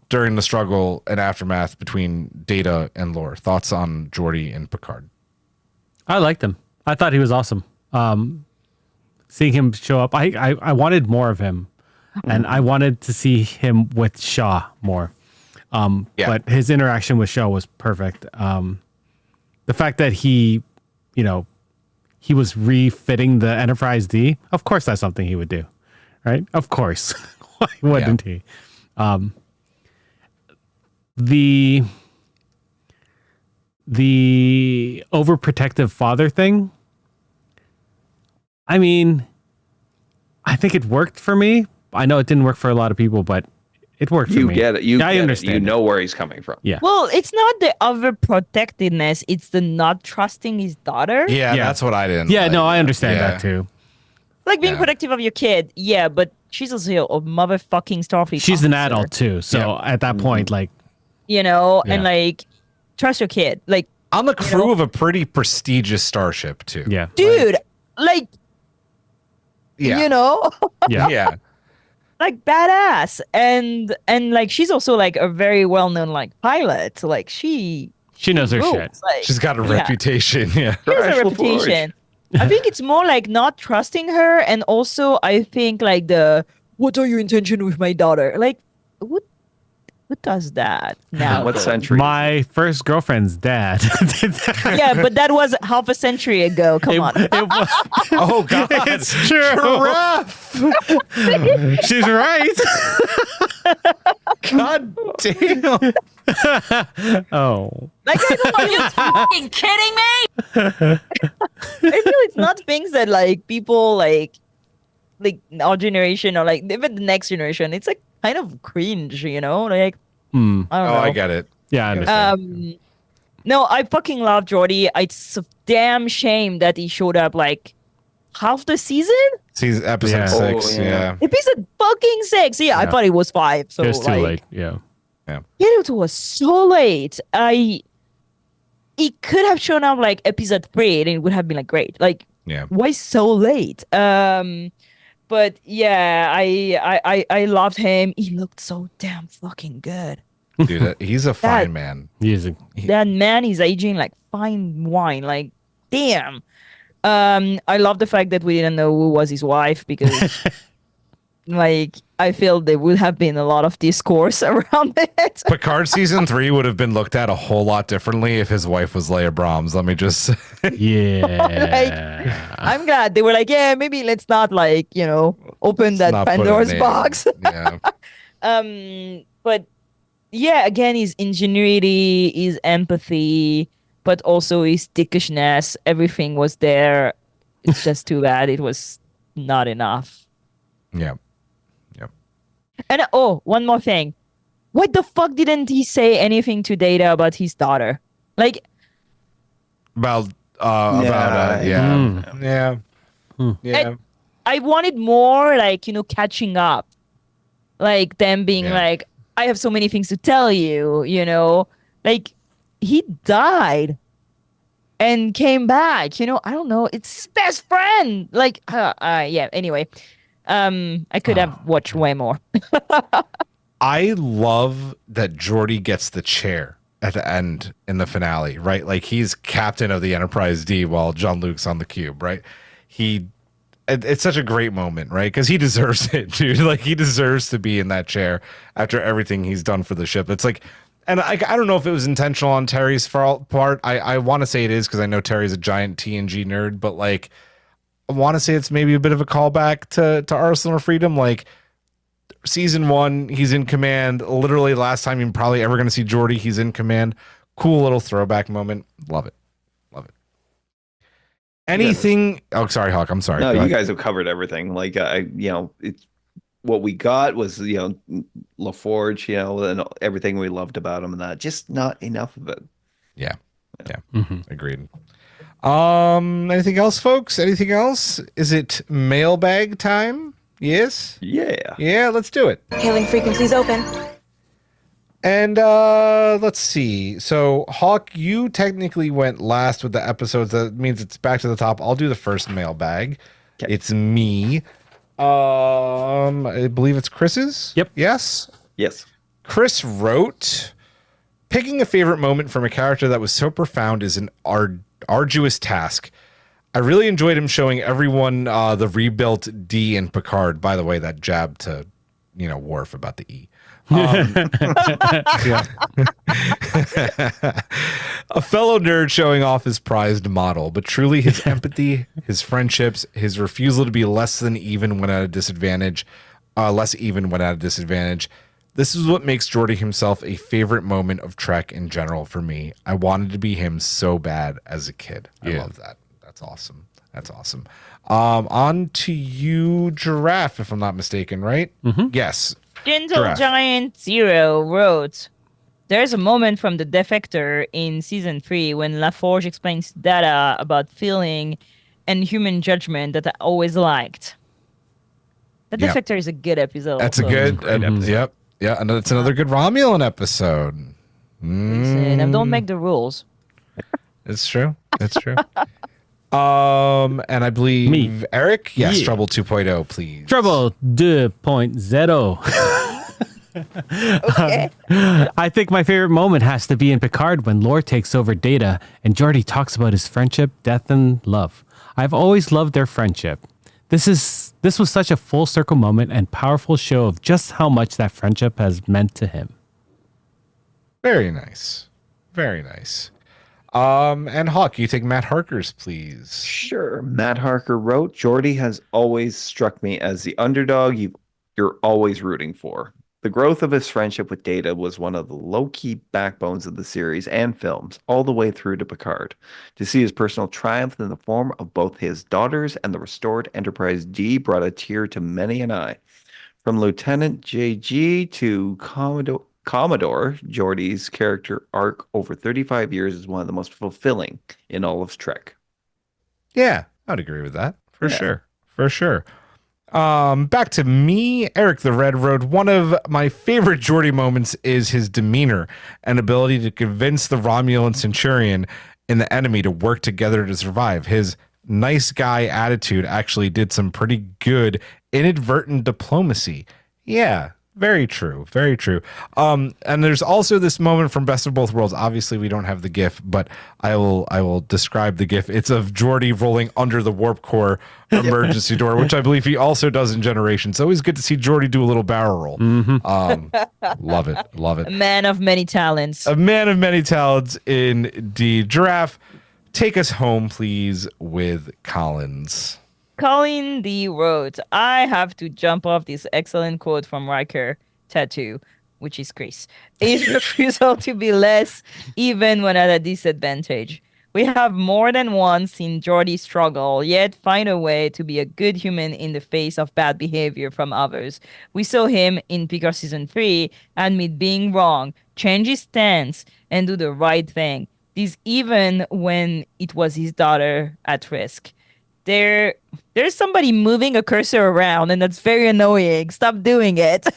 during the struggle and aftermath between Data and Lore. Thoughts on Geordi and Picard? I liked him. I thought he was awesome. Seeing him show up, I wanted more of him, and I wanted to see him with Shaw more. But his interaction with Shaw was perfect. The fact that he was refitting the Enterprise D, of course that's something he would do, right? Of course. Why wouldn't he? The overprotective father thing, I mean, I think it worked for me. I know it didn't work for a lot of people, but it worked for You me. get it. I get it. understand. You it. know where he's coming from. Yeah. Well, it's not the overprotectiveness, it's the not trusting his daughter. Yeah, Yeah. that's what I didn't. Yeah, like. no, I understand Yeah. that too. Like being Yeah. protective of your kid, yeah, but she's also a motherfucking Starfleet. She's an officer, adult too, so at that point, like, you know, Yeah. and like trust your kid. Like, On the crew of a pretty prestigious starship, too. yeah, dude, like Yeah. you know, yeah, Yeah. like badass, and like she's also like a very well known like pilot. Like she she knows her rules. shit. Like, She's got a yeah. reputation. Yeah. She has Crash a La Forge. reputation. I think it's more like not trusting her, and also I think like what are your intention with my daughter? Like, what does that now? What century? My first girlfriend's dad did that. Yeah, but that was half a century ago. Come on. It was, Oh God, it's true. She's right. God damn. Oh. Like, I don't know. You fucking kidding me? I feel it's not things that like people like our generation or like even the next generation. It's like kind of cringe, you know? Like I don't know. I get it. Yeah, I understand. No, I fucking love Geordi. It's a damn shame that he showed up like half the season. Season episode Yeah. 6. Oh, yeah. Yeah. Episode fucking 6. Yeah, I Yeah. thought it was 5. So It was too like, late. Yeah. Yeah, it was so late. It could have shown up like episode 3 and it would have been like great. Like, Yeah. why so late? But yeah, I loved him. He looked so damn fucking good. Dude, he's a fine man. Music. That man is aging like fine wine. Like, damn. I love the fact that we didn't know who was his wife because like I feel there would have been a lot of discourse around it. Picard season 3 would have been looked at a whole lot differently if his wife was Leia Brahms. Let me just Yeah. I'm glad they were like, yeah, maybe let's not like, open that not put a Pandora's name. box. Yeah. But yeah, again, his ingenuity, his empathy, but also his dickishness, everything was there. It's just too bad it was not enough. Yeah. And one more thing. Why the fuck didn't he say anything to Data about his daughter? Like, About Yeah. yeah. I wanted more like, catching up. Like them being Yeah. like, I have so many things to tell you, Like he died and came back, I don't know. It's his best friend. Like, yeah, anyway. I could have watched way more. I love that Geordi gets the chair at the end in the finale, right? Like he's captain of the Enterprise D while Jean-Luc's on the cube, right? It's such a great moment, right? Because he deserves it, dude. Like he deserves to be in that chair after everything he's done for the ship. It's like, and I don't know if it was intentional on Terry's part. I want to say it is because I know Terry's a giant TNG nerd, but like I want to say it's maybe a bit of a callback to Arsenal of Freedom. Like season 1, he's in command. Literally last time you're probably ever going to see Geordi, he's in command. Cool little throwback moment. Love it. Anything? Oh, sorry, Hawk. I'm sorry. No, Go you ahead. guys have covered everything. Like it's what we got was La Forge, and everything we loved about him, and that just not enough of it. Yeah. Mhm. Agreed. Anything else, folks? Anything else? Is it mailbag time? Yes. Yeah. Let's do it. Hailing frequencies open. And let's see. So Hawk, you technically went last with the episodes. That means it's back to the top. I'll do the first mailbag. Okay. It's me. I believe it's Chris's. Yep. Yes. Yes. Chris wrote, picking a favorite moment from a character that was so profound is an arduous task. I really enjoyed him showing everyone the rebuilt D in Picard. By the way, that jab to, Worf about the E. A fellow nerd showing off his prized model, but truly his empathy, his friendships, his refusal to be less even when at a disadvantage. This is what makes Geordi himself a favorite moment of Trek in general for me. I wanted to be him so bad as a kid. I love that. That's awesome. On to you, Giraffe, if I'm not mistaken, right? Yes. Gentle Giraffe. Giant Zero wrote, there's a moment from The Defector in season 3 when La Forge explains data about feeling and human judgment that I always liked. The Yeah. Defector is a good episode. That's a also. good episode. Yep. Yeah, and it's another good Romulan episode. Listen, and don't make the rules. It's true. And I believe Me. Eric, yes, Yeah. Trouble 2.0, please. Trouble 2.0. Okay. I think my favorite moment has to be in Picard when Lore takes over Data and Geordi talks about his friendship, death, and love. I've always loved their friendship. This was such a full circle moment and powerful show of just how much that friendship has meant to him. Very nice. Very nice. And Hawk, you take Matt Harker's, please. Sure. Matt Harker wrote, Geordi has always struck me as the underdog you're always rooting for. The growth of his friendship with Data was one of the low-key backbones of the series and films, all the way through to Picard. To see his personal triumph in the form of both his daughters and the restored Enterprise D brought a tear to many an eye. From Lieutenant JG to Commodore, Geordi's character arc over 35 years is one of the most fulfilling in all of Trek. Yeah, I'd agree with that. For sure. For sure. Back to me, Eric the Red Road. One of my favorite Geordi moments is his demeanor and ability to convince the Romulan Centurion and the enemy to work together to survive. His nice guy attitude actually did some pretty good inadvertent diplomacy. Yeah, very true. Very true. And there's also this moment from Best of Both Worlds. Obviously, we don't have the GIF, but I will describe the GIF. It's of Geordi rolling under the warp core emergency door, which I believe he also does in Generation. So always good to see Geordi do a little barrel roll. Love it. Love it. A man of many talents. A man of many talents indeed. Giraffe, take us home, please, with Collins. Colin D. wrote, I have to jump off this excellent quote from Riker Tattoo, which is Chris. His refusal to be less even when at a disadvantage. We have more than once seen Geordi struggle, yet find a way to be a good human in the face of bad behavior from others. We saw him in Picard Season 3 admit being wrong, change his stance, and do the right thing. This even when it was his daughter at risk. There's somebody moving a cursor around, and that's very annoying. Stop doing it.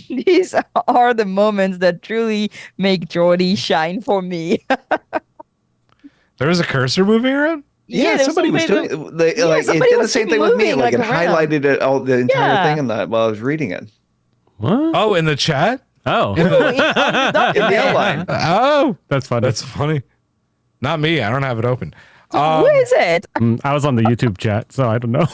These are the moments that truly make Geordi shine for me. There was a cursor moving around? Yeah, there's somebody was doing it. It somebody did the was same thing with me. moving, Like it around. highlighted it all the entire Yeah. thing in that while I was reading it. What? Oh, in the chat? Oh, In the outline. Oh, that's funny. that's funny. Not me. I don't have it open. Who is it? I was on the YouTube chat, so I don't know.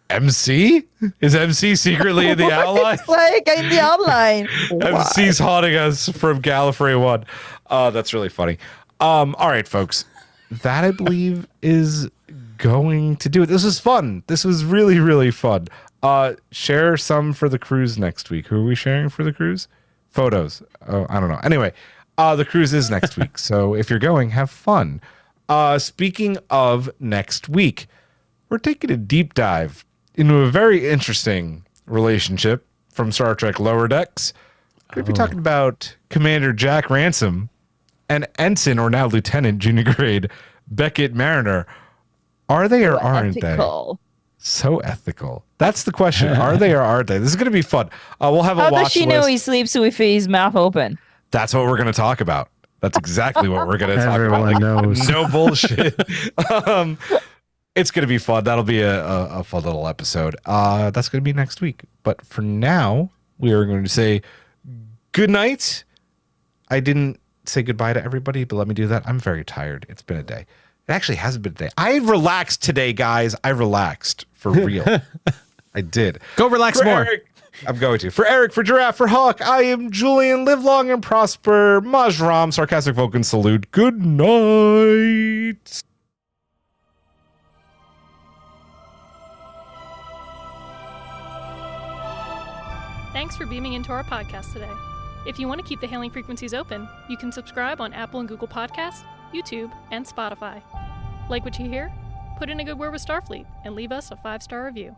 MC? Is MC secretly in the outline? It's like in the outline. MC's haunting us from Gallifrey 1. That's really funny. All right, folks. That, I believe, is going to do it. This was fun. This was really, really fun. Share some for the cruise next week. Who are we sharing for the cruise? Photos. Oh, I don't know. Anyway, the cruise is next week. So if you're going, have fun. Speaking of next week, we're taking a deep dive into a very interesting relationship from Star Trek Lower Decks. We're going to be talking about Commander Jack Ransom and Ensign, or now Lieutenant Junior Grade Beckett Mariner. Are they or aren't Ethical. they? So ethical. That's the question. Are they or aren't they? This is going to be fun. We'll have a How watch does she list. know he sleeps with his mouth open? That's what we're going to talk about. That's exactly what we're going to talk about. Everyone knows. No bullshit. It's going to be fun. That'll be a fun little episode. That's going to be next week. But for now, we are going to say good night. I didn't say goodbye to everybody, but let me do that. I'm very tired. It's been a day. It actually hasn't been a day. I relaxed today, guys. I relaxed for real. I did. Go relax For more. Eric, I'm going to. For Eric, for Giraffe, for Hawk, I am Julian. Live long and prosper. Majram, sarcastic Vulcan salute. Good night. Thanks for beaming into our podcast today. If you want to keep the hailing frequencies open, you can subscribe on Apple and Google Podcasts, YouTube, and Spotify. Like what you hear? Put in a good word with Starfleet and leave us a 5-star review.